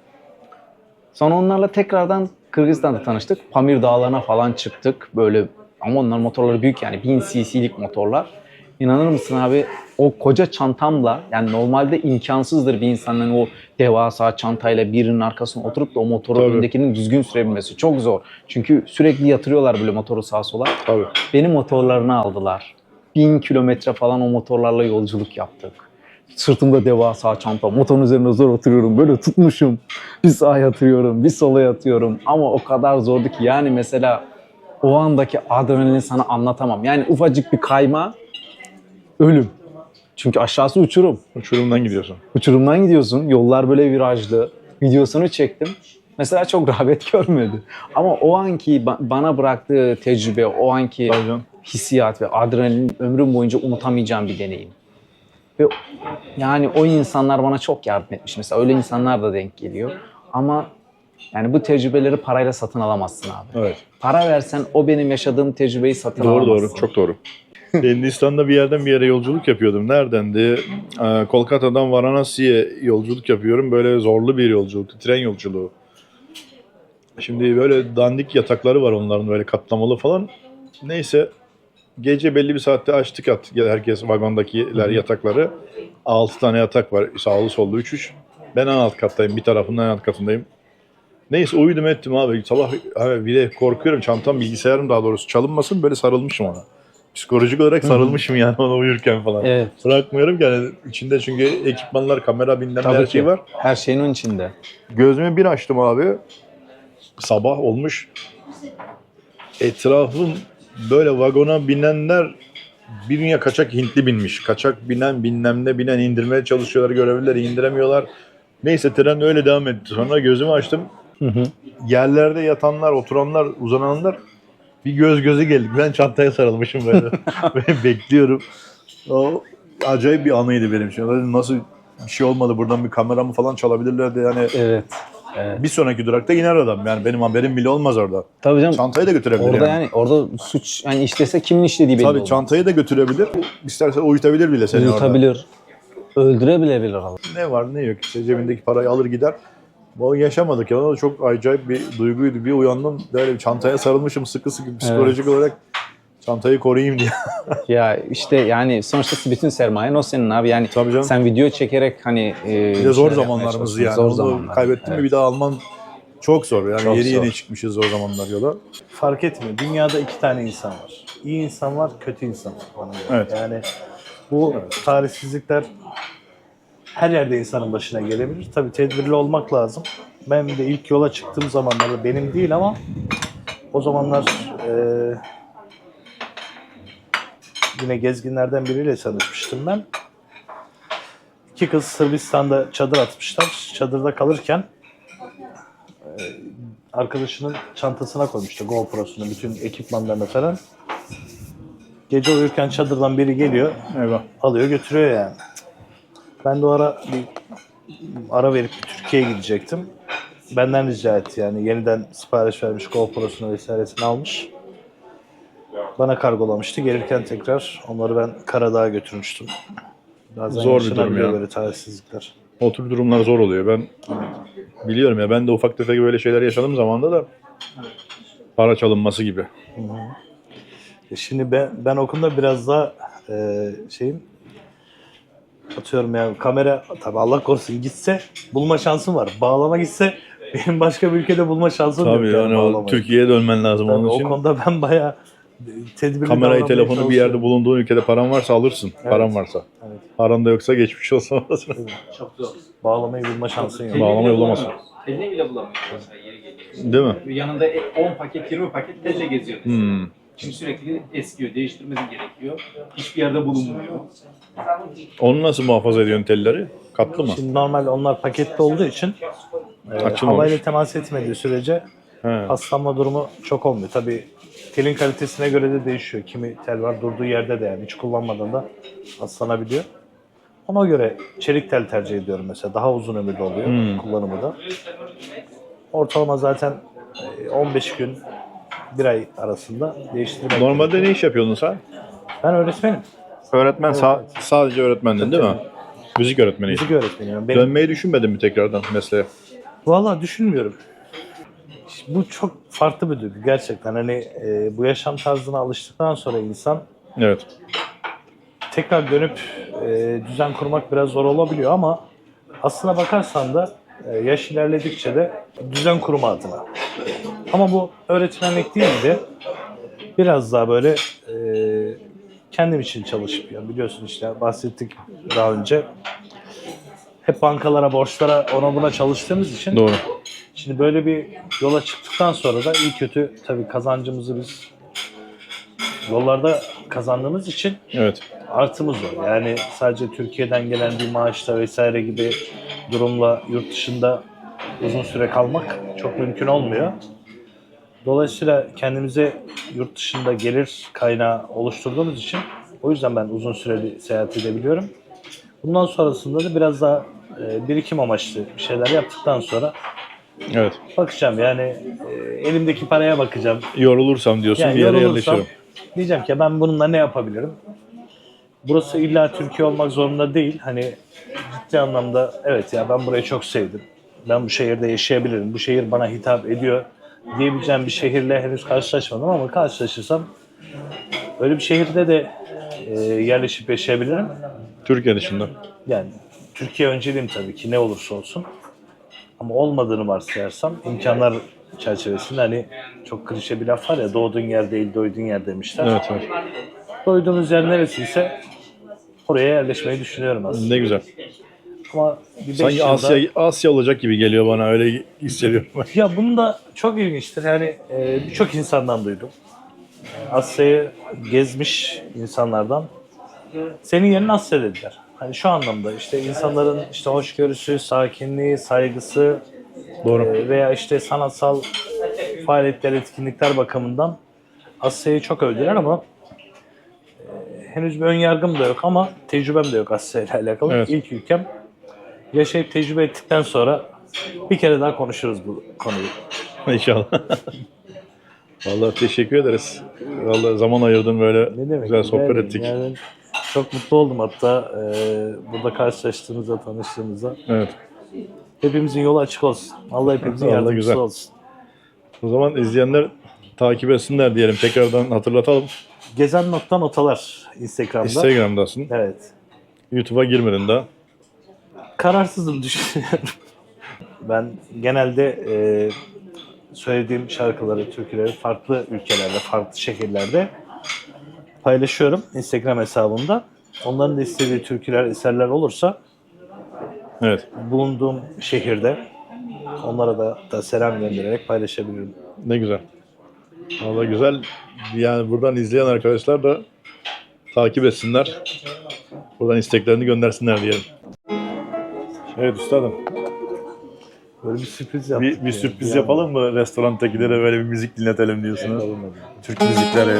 Sonra onlarla tekrardan Kırgızistan'da tanıştık. Pamir Dağları'na falan çıktık. Böyle, ama onların motorları büyük yani 1000 cc'lik motorlar. İnanır mısın abi, o koca çantamla, yani normalde imkansızdır bir insanın o devasa çantayla birinin arkasına oturup da o motoru Tabii. öndekinin düzgün sürebilmesi çok zor. Çünkü sürekli yatırıyorlar böyle motoru sağa sola. Tabii. Benim motorlarını aldılar. 1000 kilometre falan o motorlarla yolculuk yaptık. Sırtımda devasa çanta, motorun üzerine zor oturuyorum, böyle tutmuşum. Bir sağa yatırıyorum, bir sola yatıyorum. Ama o kadar zordu ki, yani mesela o andaki adrenalini sana anlatamam. Yani ufacık bir kayma, ölüm. Çünkü aşağısı uçurum. Uçurumdan gidiyorsun. Uçurumdan gidiyorsun, yollar böyle virajlı. Videosunu çektim. Mesela çok rağbet görmedi. Ama o anki bana bıraktığı tecrübe, o anki Tabii canım. hissiyat ve adrenalin ömrüm boyunca unutamayacağım bir deneyim. Ve yani o insanlar bana çok yardım etmiş. Mesela öyle insanlar da denk geliyor. Ama Yani bu tecrübeleri parayla satın alamazsın abi. Evet. Para versen o benim yaşadığım tecrübeyi satın Doğru alamazsın. doğru. Çok doğru. Hindistan'da bir yerden bir yere yolculuk yapıyordum. Neredendi? Kolkata'dan Varanasi'ye yolculuk yapıyorum. Böyle zorlu bir yolculuktu. Tren yolculuğu. Şimdi böyle dandik yatakları var onların, böyle katlamalı falan. Neyse, gece belli bir saatte açtık herkes vagondakiler yatakları. 6 tane yatak var. Sağlı sollu 3-3. Ben en alt kattayım. Bir tarafından en alt katındayım. Neyse uyudum ettim abi. Sabah abi bir de korkuyorum, çantam, bilgisayarım daha doğrusu çalınmasın, böyle sarılmışım ona. Psikolojik olarak sarılmışım yani ona uyurken falan. Evet. Bırakmıyorum ki yani, içinde çünkü ekipmanlar, kamera, bilmem Tabii her ki. şey var. Her şeyin onun içinde. Gözümü bir açtım abi. Sabah olmuş. Etrafım böyle, vagona binenler bir dünya kaçak Hintli binmiş. Kaçak binen, bilmem ne binen, indirmeye çalışıyorlar, görevlileri indiremiyorlar. Neyse tren öyle devam etti. Sonra gözümü açtım. Yerlerde yatanlar, oturanlar, uzananlar bir göz göze geldik. Ben çantaya sarılmışım böyle. Ve bekliyorum. O acayip bir anıydı benim için. Dedim, nasıl bir şey olmadı, buradan bir kameramı falan çalabilirlerdi yani. Evet. Evet. Bir sonraki durakta iner adam. Yani benim haberim bile olmaz orada. Tabii canım. Çantayı da götürebilir Orada yani. orada suç yani işlese kimin işlediği belli Tabii olmaz. çantayı da götürebilir. İsterse uyutabilir bile seni orada. Uyutabilir. Öldürebilebilir Allah. Ne var ne yok. İşte cebindeki parayı alır gider. Bu yaşamadık ya. O da çok acayip bir duyguydu. Bir uyandım, böyle çantaya sarılmışım sıkı sıkı, psikolojik olarak çantayı koruyayım diye. Ya işte yani sonuçta bütün sermayen o senin abi. Yani Tabii canım. sen video çekerek hani Bir de zor zamanlarımız yani. Zor Onu zamanlar. kaybettin mi bir daha alman çok zor. Yani Çok yeni zor. yeni çıkmışız o zamanlar yola. Fark etmiyor. Dünyada iki tane insan var. İyi insan var, kötü insan var. Bana göre. Evet. Yani bu tarihsizlikler her yerde insanın başına gelebilir. Tabii tedbirli olmak lazım. Ben de ilk yola çıktığım zamanlarda, benim değil ama o zamanlar yine gezginlerden biriyle tanışmıştım ben. İki kız Sırbistan'da çadır atmışlar. Çadırda kalırken arkadaşının çantasına koymuştu GoPro'sunu, bütün ekipmanlarını falan. Gece uyurken çadırdan biri geliyor, Eyvah. alıyor götürüyor yani. Ben de o ara bir ara verip Türkiye'ye gidecektim. Benden rica etti yani, yeniden sipariş vermiş, GoPro'sunu vesairesini almış. Bana kargolamıştı. Gelirken tekrar onları ben Karadağ'a götürmüştüm. Bazen Zor bir yaşanabiliyor durum ya. böyle talihsizlikler. O tür durumlar zor oluyor. Ben biliyorum ya, ben de ufak tefek böyle şeyler yaşadığım zamanda da para çalınması gibi. Şimdi ben o konuda biraz daha şeyim, atıyorum yani, kamera tabii Allah korusun gitse bulma şansım var. Bağlama gitse benim başka bir ülkede bulma şansım yok. Tabii yani o bağlamayı. Türkiye'ye dönmen lazım Tabii onun o için. konuda ben bayağı tedbirli Kamerayı, davranmaya telefonu bir yerde çalışıyorum. bulunduğun ülkede paran varsa alırsın. Paran varsa. Evet. Paran da yoksa geçmiş olsun. Çok zor. Bağlamayı bulma şansın yok. Bağlamayı bulamazsın. Telini bile bulamıyorsun mesela yeri geliyor. Değil mi? Yanında 10 paket, 20 paket telle geziyor. Hmm. Çünkü sürekli eskiyor, değiştirmesi gerekiyor. Hiçbir yerde bulunmuyor. Onu nasıl muhafaza ediyorsun telleri? Katlı mı? Şimdi normal onlar paketli olduğu için Açılmamış. havayla temas etmediği sürece He. paslanma durumu çok olmuyor. Tabii telin kalitesine göre de değişiyor. Kimi tel var durduğu yerde de, yani hiç kullanmadan da paslanabiliyor. Ona göre çelik tel tercih ediyorum mesela. Daha uzun ömürlü oluyor kullanımı da. Ortalama zaten 15 gün, 1 ay arasında değiştirmek. Normalde ne iş yapıyordun sen? Ben öğretmenim. Öğretmen, sadece öğretmendin değil mi? Müzik öğretmeniydin. Müzik öğretmeniyim. Benim Dönmeyi düşünmedin mi tekrardan mesleğe? Vallahi düşünmüyorum. Bu çok farklı bir duygu gerçekten. Hani bu yaşam tarzına alıştıktan sonra insan Evet. tekrar dönüp düzen kurmak biraz zor olabiliyor ama aslına bakarsan da yaş ilerledikçe de düzen kurma adına. Ama bu öğretmenlik değil de biraz daha böyle kendim için çalışıp, yani biliyorsun işte bahsettik daha önce. Hep bankalara, borçlara, ona buna çalıştığımız için Doğru. şimdi böyle bir yola çıktıktan sonra da iyi kötü tabii kazancımızı biz yollarda kazandığımız için Evet. artımız var. Yani sadece Türkiye'den gelen bir maaşla vesaire gibi durumla yurt dışında uzun süre kalmak çok mümkün olmuyor. Dolayısıyla kendimize yurt dışında gelir kaynağı oluşturduğumuz için o yüzden ben uzun süreli seyahat edebiliyorum. Bundan sonrasında da biraz daha birikim amaçlı bir şeyler yaptıktan sonra Evet. Bakacağım yani elimdeki paraya bakacağım. Yorulursam diyorsun Yani bir yere yorulursam yerleşirim. diyeceğim ki ben bununla ne yapabilirim? Burası illa Türkiye olmak zorunda değil. Hani ciddi anlamda evet ya ben burayı çok sevdim. Ben bu şehirde yaşayabilirim. Bu şehir bana hitap ediyor diyebileceğim bir şehirle henüz karşılaşmadım ama karşılaşırsam öyle bir şehirde de yerleşip yaşayabilirim. Türkiye dışında. Yani Türkiye önceliğim tabii ki ne olursa olsun. Ama olmadığını varsayarsam imkanlar çerçevesinde hani çok klişe bir laf var ya doğduğun yer değil doyduğun yer demişler. Evet, evet. Doyduğumuz yer neresiyse oraya yerleşmeyi düşünüyorum aslında. Ne güzel. Ama bir 5 Sanki yılda... Asya olacak gibi geliyor bana, öyle hissediyorum ben. Ya bunun da çok ilginçtir. Yani birçok insandan duydum. Asya'yı gezmiş insanlardan senin yerin Asya dediler. Hani şu anlamda işte insanların işte hoşgörüsü, sakinliği, saygısı Doğru. veya işte sanatsal faaliyetler, etkinlikler bakımından Asya'yı çok övdüler ama henüz bir ön yargım da yok ama tecrübem de yok Asya ile alakalı. Evet. İlk ülkem. Yaşayıp tecrübe ettikten sonra bir kere daha konuşuruz bu konuyu. İnşallah. Vallahi teşekkür ederiz. Vallahi zaman ayırdın, böyle Ne demek? güzel sohbet Yani, ettik. yani çok mutlu oldum hatta burada karşılaştığımıza, tanıştığımıza. Evet. Hepimizin yolu açık olsun. Allah hepimizin Allah yardımcısı güzel. olsun. O zaman izleyenler takip etsinler diyelim. Tekrardan hatırlatalım. Gezen.notalar Instagram'da. Instagram'dasın. Evet. YouTube'a girmedin daha. Kararsızım düşünüyorum. Ben genelde söylediğim şarkıları, türküleri farklı ülkelerde, farklı şehirlerde paylaşıyorum Instagram hesabımda. Onların da istediği türküler, eserler olursa Evet. bulunduğum şehirde onlara da selam göndererek paylaşabilirim. Ne güzel. Vallahi güzel. Yani buradan izleyen arkadaşlar da takip etsinler. Buradan isteklerini göndersinler diyelim. Evet üstadım. Böyle bir sürpriz yaptık. Bir sürpriz yapalım mı? Restorantakilere böyle bir müzik dinletelim diyorsunuz. Türk müzikleri.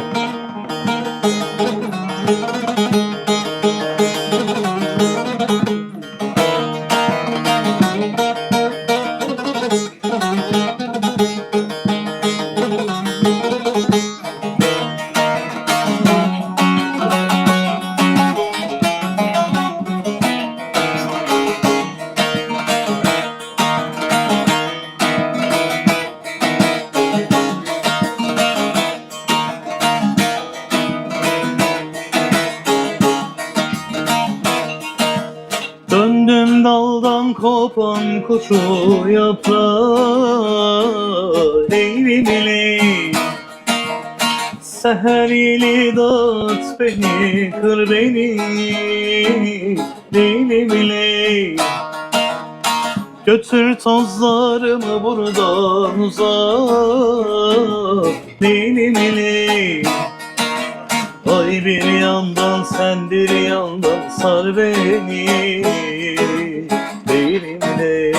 Döndüm daldan kopan kuşu yaprağı Leyli seher yeli dağıt beni, kır beni Leyli götür tozlarımı buradan uzak Leyli ay bir yandan sen bir yandan sar beni Leylimle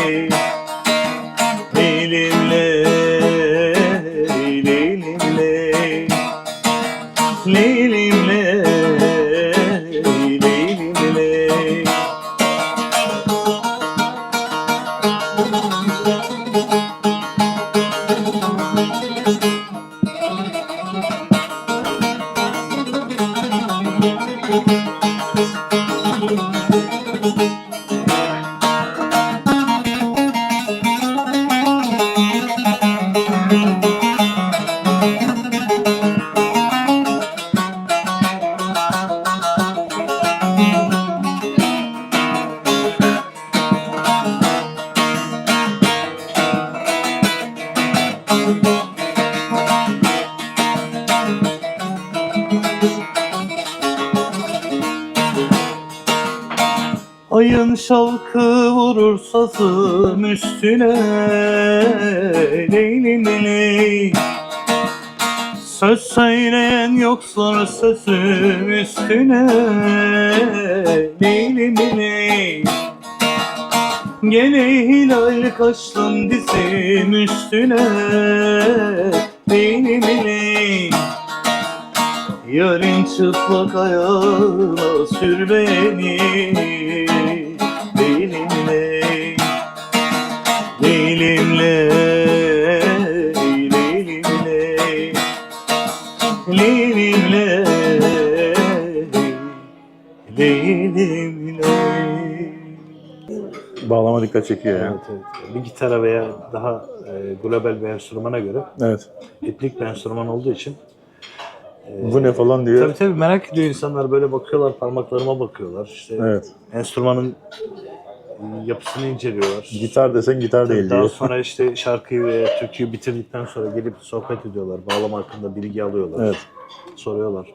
Leylimle Leylimle Leylimle Leylimle Ayın şavkı vurur sazım üstüne Leylim ley söz söyleyen yoksa sözüm üstüne Leylim ley gene hilal kaçtım dizim üstüne Leylim ley yarın çıplak ayağına sür beni Leylimle Leylimle değilim değilim Bağlama dikkat çekiyor ya. Evet, evet. Bir gitara veya daha global bir enstrümana göre Evet. etnik bir enstrüman olduğu için Bu ne falan diyor. tabii tabii merak ediyor insanlar, böyle bakıyorlar, parmaklarıma bakıyorlar. İşte Evet. enstrümanın yapısını inceliyorlar. Gitar desen gitar değil Daha diyor. sonra işte şarkıyı veya türküyü bitirdikten sonra gelip sohbet ediyorlar. Bağlama hakkında bilgi alıyorlar. Evet. Soruyorlar.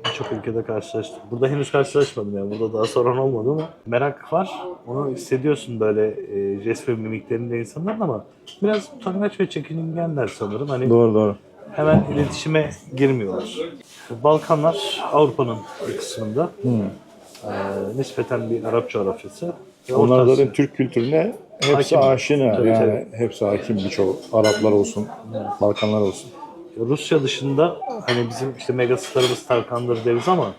Birçok ülkede karşılaştım. Burada henüz karşılaşmadım yani. Burada daha soran olmadı ama merak var. Onu hissediyorsun böyle jest ve mimiklerinde insanların, ama biraz utangaç ve çekingenler sanırım. Hani Doğru. hemen iletişime girmiyorlar. Balkanlar Avrupa'nın bir kısmında. Nispeten bir Arap coğrafyası. Ve Onlar Orta zaten Asya. Türk kültürüne hepsi Hakim. aşina. Tabii, Yani hepsi hakim birçok. Araplar olsun, Balkanlar olsun. Rusya dışında hani bizim işte megastarımız Tarkan'dır deriz ama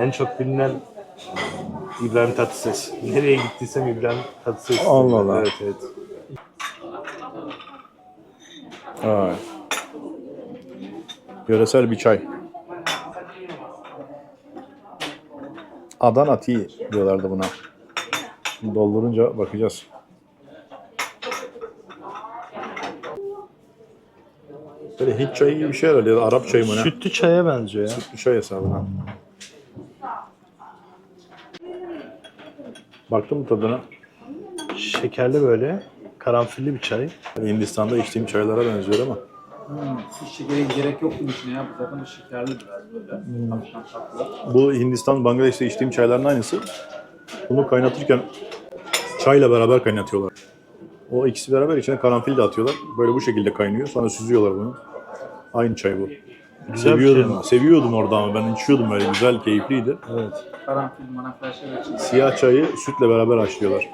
en çok bilinen İbrahim Tatlıses. Nereye gittiysem İbrahim Tatlıses. Allah Allah. Evet, evet. Vay. Yöresel bir çay. Adana tea diyorlardı buna. Doldurunca bakacağız. Böyle Hint çayı gibi bir şey herhalde ya da Arap çayı mı ne? Sütlü çaya benziyor ya. Sütlü çay hesabına. Baktın mı tadına? Şekerli böyle, karanfilli bir çay. Hindistan'da içtiğim çaylara benziyor ama. Hiç şekere gerek yok bunun içine ya. Bu zaten şekerli biraz böyle. Hafiften tatlı. Bu Hindistan, Bangladeş'te içtiğim çayların aynısı. Bunu kaynatırken çayla beraber kaynatıyorlar. O ikisi beraber içine karanfil de atıyorlar. Böyle bu şekilde kaynıyor. Sonra süzüyorlar bunu. Aynı çay bu. Güzel bir Seviyordum. şey mi? Seviyordum orada ama ben içiyordum böyle güzel, keyifliydi. Evet. Karanfil, manaflar şeyler için. Siyah çayı sütle beraber haşlıyorlar.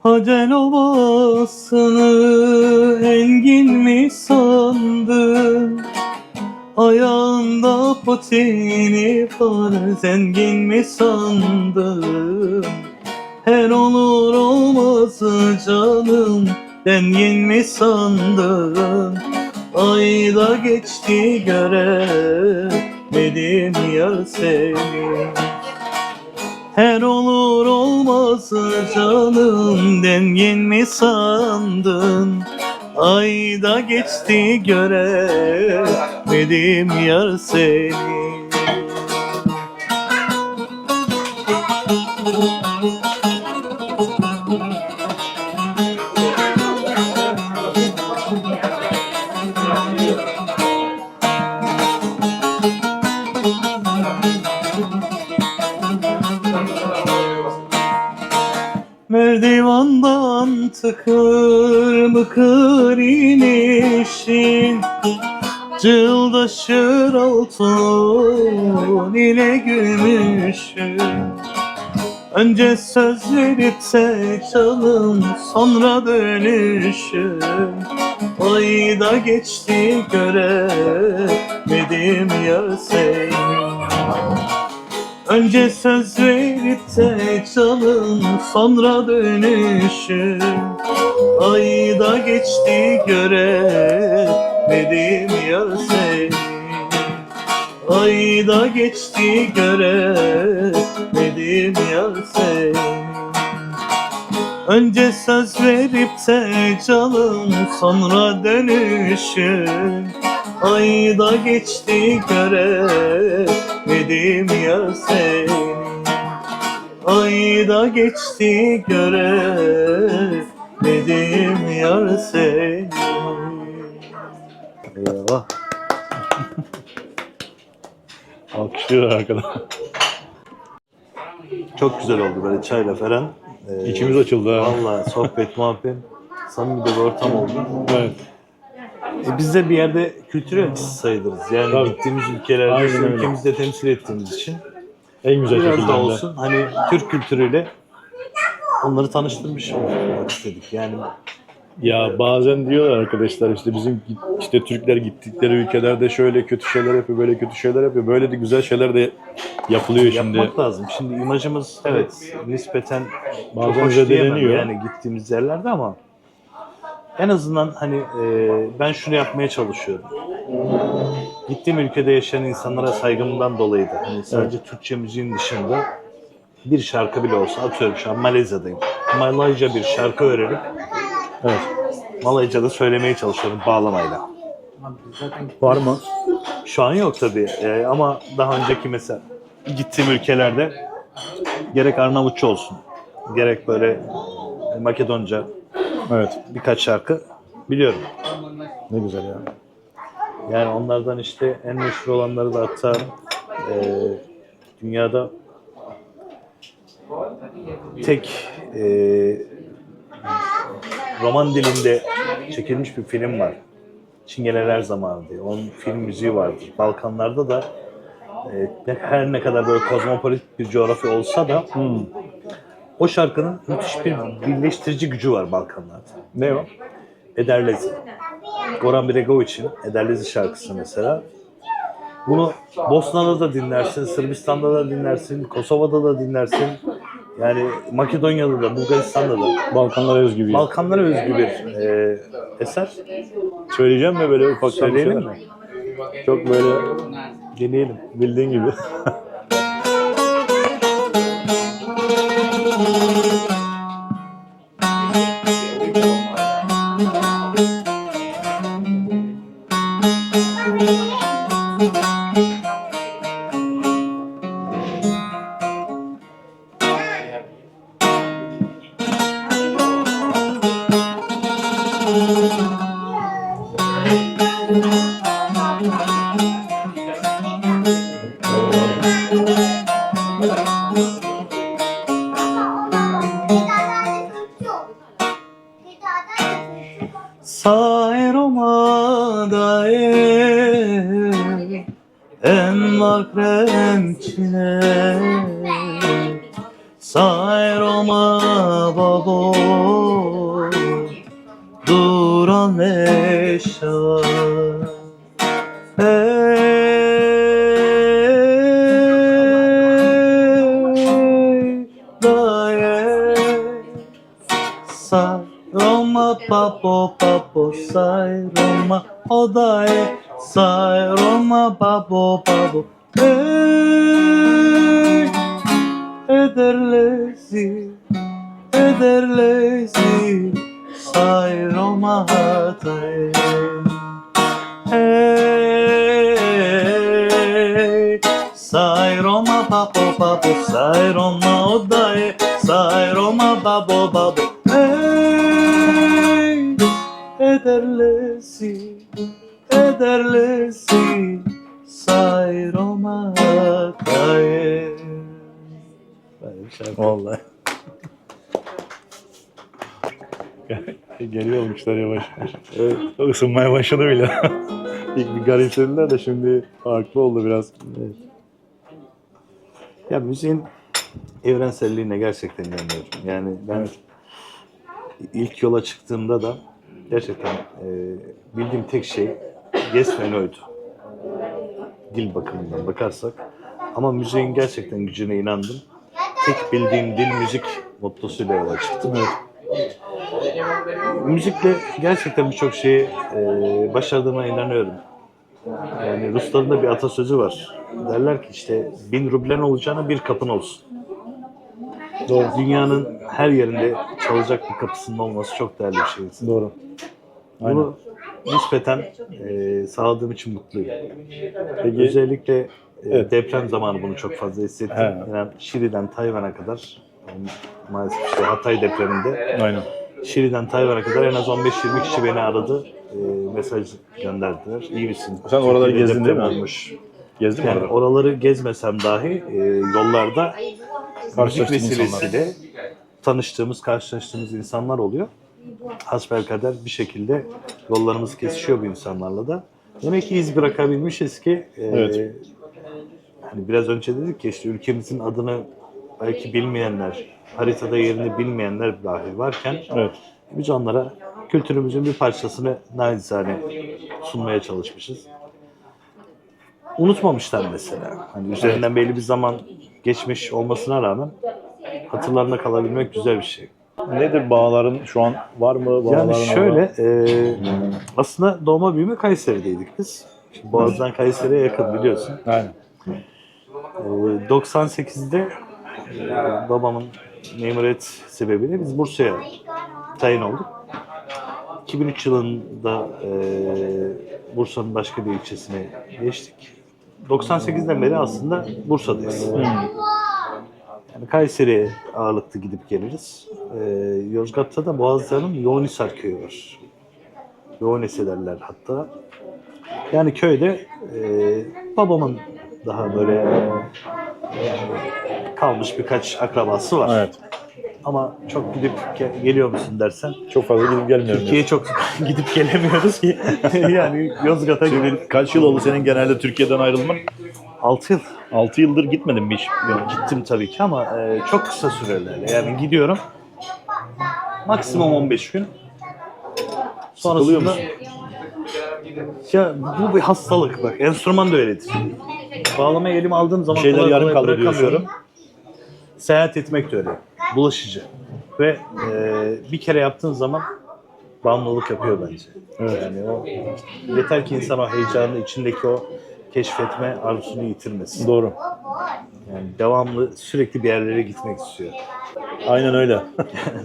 Hacel Ovası'nı engin mi sandın? Ayağında potini var, zengin mi sandın? Her olur olmaz canım, dengin mi sandın? Ayda geçti göremedim yar seni. Her olur olmaz canım, dengin mi sandın? Ayda geçti göremedim yar seni. Merdivandan tıkır mıkır inişin, cıldaşır altın ile gümüşün. Önce söz verip de canım, sonra dönüşüm. Ayda geçti göremedim yar seni. Önce söz verip de canım, sonra dönüşüm. Ayda geçti göremedim yar seni. Ayda geçti göremedim yar seni. Önce söz verip de canım, sonra dönüşüm. Ayda geçti göremedim yar seni. Ayda geçti göremedim yar seni. Eyvallah. Alkışlıyor arkadan. Çok güzel oldu böyle çayla falan. İçimiz açıldı ha. Valla sohbet, muhabbet. samimi de bir ortam oldu. Evet. Biz de bir yerde kültür elçisi sayılırız. Yani Tabii. gittiğimiz ülkelerde Aynen öyle. ülkemizde temsil ettiğimiz için En güzel biraz şekilde. da olsun hani Türk kültürüyle onları tanıştırmış olmak istedik. Yani Ya bazen diyorlar arkadaşlar işte bizim işte Türkler gittikleri ülkelerde şöyle kötü şeyler yapıyor, böyle kötü şeyler yapıyor. Böyle de güzel şeyler de yapılıyor şimdi. yapmak lazım. Şimdi imajımız evet nispeten Bazen çok hoş diyemem zedeleniyor. yani gittiğimiz yerlerde ama en azından hani ben şunu yapmaya çalışıyorum. Gittiğim ülkede yaşayan insanlara saygımdan dolayı da hani sadece Türkçe müziğin dışında bir şarkı bile olsa atıyorum şu an Malezya'dayım. Malayca bir şarkı öğrenip Evet. Malayca'da söylemeye çalışıyorum bağlamayla. Var mı? Şu an yok tabii ama daha önceki mesela gittiğim ülkelerde gerek Arnavutça olsun, gerek böyle Makedonca Evet. birkaç şarkı biliyorum. Ne güzel ya. Yani onlardan işte en meşhur olanları da hatta dünyada tek roman dilinde çekilmiş bir film var. Çingeneler Zamanı diye. Onun film müziği vardır. Balkanlarda da her ne kadar böyle kozmopolit bir coğrafya olsa da o şarkının müthiş bir birleştirici gücü var Balkanlarda. Ne o? Ederlezi. Goran Bregovic'in Ederlezi şarkısı mesela. Bunu Bosna'da da dinlersin, Sırbistan'da da dinlersin, Kosova'da da dinlersin. Yani Makedonya'da da, Bulgaristan'da da. Balkanlara özgü bir. Balkanlara özgü bir eser. Söyleyeceğim mi böyle ufaktan bir Söyleyelim şeyler? mi? Çok böyle Deneyelim. bildiğin gibi. Sai Roma'da envar kremçine Sai Roma babo duran eşa Sai Roma papo papo sai Roma odae sai Roma papo papo ederlezi sai Roma hatae sai Roma papo papo sai Roma odae sai Roma papo papo ederlezi sai Roma hatae. Böyle bir şarkı. Vallahi. Geliyor olmuşlar yavaş yavaş. Evet. Isınmaya başladı bile. İlk bir garipsediler de şimdi farklı oldu biraz. Evet. Ya müziğin evrenselliğine gerçekten inanıyorum. Yani ben ilk yola çıktığımda da gerçekten bildiğim tek şey yes ve no'ydu. Dil bakımından bakarsak. Ama müziğin gerçekten gücüne inandım. Tek bildiğim dil müzik mottosuyla yola çıktım. Evet. Müzikle gerçekten birçok şeyi başardığıma inanıyorum. Yani Rusların da bir atasözü var. Derler ki işte 1000 rublen olacağına bir kapın olsun. Doğru. Dünyanın her yerinde çalacak bir kapısının olması çok değerli bir şey. Doğru. Aynen. Bunu nispeten sağladığım için mutluyum. Peki, Özellikle evet. deprem zamanı bunu çok fazla hissettim. Yani Şili'den Tayvan'a kadar maalesef işte Hatay depreminde aynen. Şili'den Tayvan'a kadar en az 15-20 kişi beni aradı. Mesaj gönderdiler. İyi misin? Sen oraları Türkiye'de gezdin değil mi? deprem olmuş. Gezdin mi Yani orada? oraları gezmesem dahi yollarda müzik vesilesiyle tanıştığımız, karşılaştığımız insanlar oluyor. hasbelkader bir şekilde yollarımız kesişiyor bu insanlarla da. Demek ki iz bırakabilmişiz ki Evet. hani biraz önce dedik ki işte ülkemizin adını belki bilmeyenler, haritada yerini bilmeyenler dahi varken Evet. biz onlara kültürümüzün bir parçasını naçizane sunmaya çalışmışız. Unutmamışlar mesela. Hani üzerinden belli bir zaman geçmiş olmasına rağmen hatırlarında kalabilmek güzel bir şey. Nedir bağların şu an var mı? Bağların Yani şöyle, aslında doğma büyüme Kayseri'deydik biz. Şimdi Boğaz'dan Kayseri'ye yakın biliyorsun. Aynen. 98'de babamın memuriyet sebebiyle biz Bursa'ya tayin olduk. 2003 yılında Bursa'nın başka bir ilçesine geçtik. 98'den beri aslında Bursa'dayız. Yani Kayseri'ye ağırlıklı gidip geliriz. Yozgat'ta da Boğazlar'ın Yoğunhisar köyü var. Yoğunhisar derler hatta. Yani köyde babamın daha böyle kalmış birkaç akrabası var. Evet. Ama çok gidip geliyor musun dersen Çok fazla gidip gelmiyorum. Türkiye'ye çok gidip gelemiyoruz ki. Yani Yozgat'a gidelim. Kaç yıl oldu senin genelde Türkiye'den ayrılman? 6 yıl 6 yıldır gitmedin mi hiç? gittim tabii ki ama çok kısa sürelerle. Yani gidiyorum maksimum 15 gün. Sıkılıyor Sonrasında musun? ya bu bir hastalık bak. Enstrüman da öyledir. Bağlamayı elime aldığım zaman Şeyler kolay yarım kolay kaldı diyorsun. bırakamıyorum. Seyahat etmek de öyle. Bulaşıcı. Ve bir kere yaptığın zaman bağımlılık yapıyor bence. Evet. Yani o yeter ki insan o heyecanı, içindeki o keşfetme arzusunu yitirmesin. Doğru. Yani devamlı sürekli bir yerlere gitmek istiyor. Aynen öyle.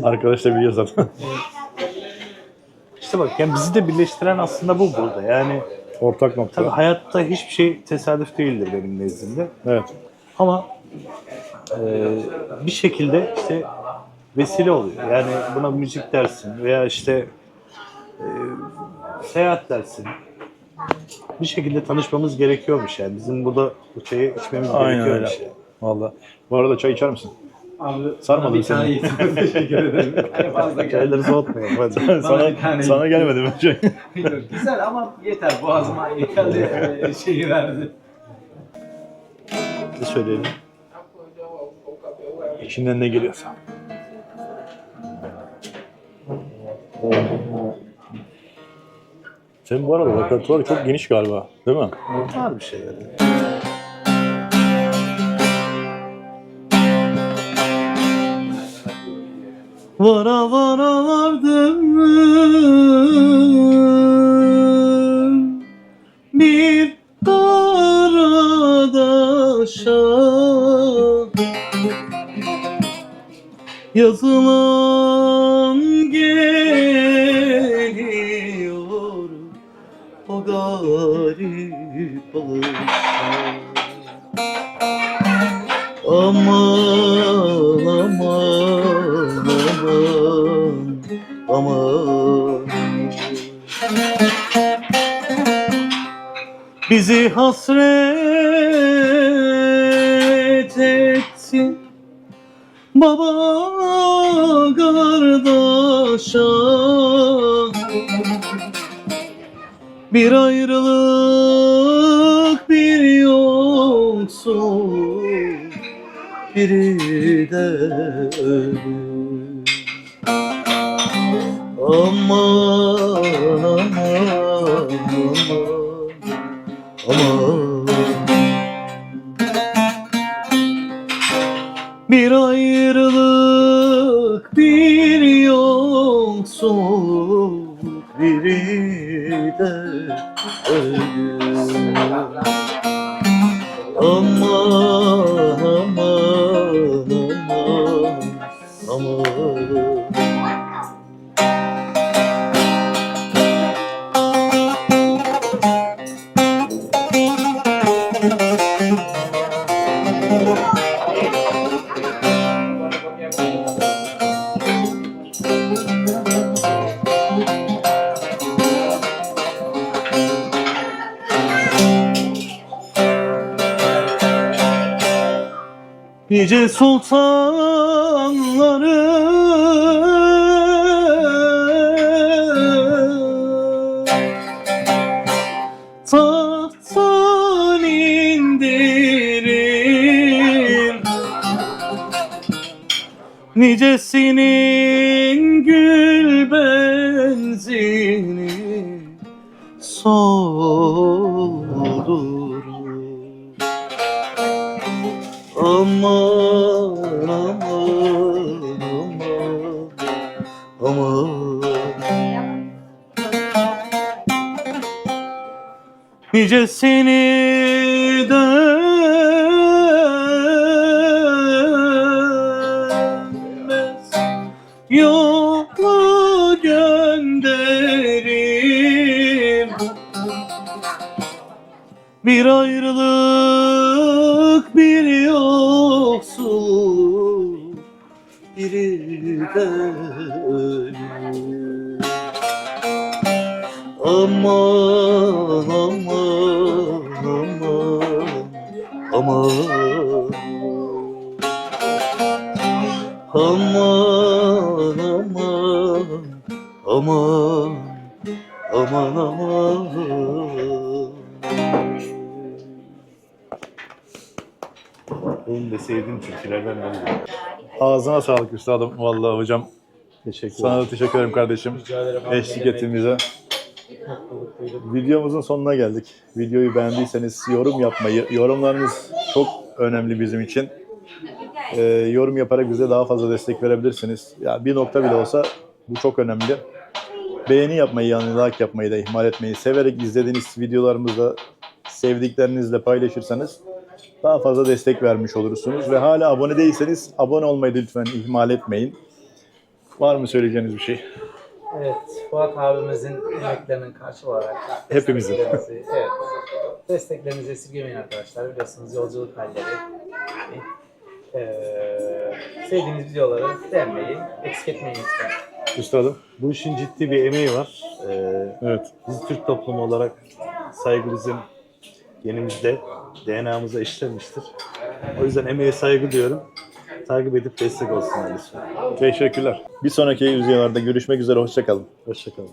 Arkadaş da biliyor zaten. İşte bak yani bizi de birleştiren aslında bu burada. Yani Ortak nokta. tabii hayatta hiçbir şey tesadüf değildir benim nezdimde. Evet. Ama bir şekilde işte vesile oluyor. Yani buna müzik dersin veya işte seyahat dersin. Bir şekilde tanışmamız gerekiyormuş yani. Bizim burada bu çayı içmemiz Aynen gerekiyormuş. öyle. Yani. Vallahi. Bu arada çay içer misin? Abi Sarmadı bir seni. tane yedim. Teşekkür ederim. Hani fazla geldi. Çayları soğutmayalım hadi. Bana bir tane sana gelmedi mi çay? Güzel ama yeter. Boğazıma yeterli şeyi verdi. Ne söyleyelim? İçinden ne geliyorsa. Senin bu arada repertuarı çok geniş galiba, değil mi? Var bir şeyler. Vara vara vardım bir karadaşa, yazılan geliyor o garip alışa. Aman aman aman aman, bizi hasret etsin baba kardeşa, bir ayrılık bir yoksul, biri de ölüm. Aman aman aman aman, bir ayrılık bir yoksul, biri de ölüm. Aman aman aman aman. Nice sultanların Nicesinin gül benzini soldurur. Aman aman aman aman. Nicesini dönmez yoklu gönderim. Bir ayrılık, bir yoksul, biri de ölüm. Aman aman aman aman aman aman aman aman. Benim de sevdiğim türkülerden biri. Ağzına sağlık üstadım. Vallahi hocam. Teşekkür Sana da teşekkür ederim kardeşim. Eşlik ettiğimize. Videomuzun sonuna geldik. Videoyu beğendiyseniz yorum yapmayı, yorumlarınız çok önemli bizim için. Yorum yaparak bize daha fazla destek verebilirsiniz. Ya bir nokta bile olsa bu çok önemli. Beğeni yapmayı, yani like yapmayı da ihmal etmeyi, severek izlediğiniz videolarımızda sevdiklerinizle paylaşırsanız daha fazla destek vermiş olursunuz. Ve hala abone değilseniz abone olmayı lütfen ihmal etmeyin. Var mı söyleyeceğiniz bir şey? Evet, Fuat abimizin emeklerinin karşı olarak Hepimizin. Evet, desteklerinizi esirgemeyin arkadaşlar. Biliyorsunuz yolculuk halleri. Sevdiğiniz videoları beğenmeyi eksik etmeyin lütfen. Üstadım. Bu işin ciddi bir emeği var. Evet. Biz Türk toplumu olarak saygı bizim genimizde, DNA'mıza işlemiştir. O yüzden emeğe saygı diyorum. Takip edip destek olsunlar lütfen. Teşekkürler. Bir sonraki videolarda görüşmek üzere. Hoşça kalın. Hoşça kalın.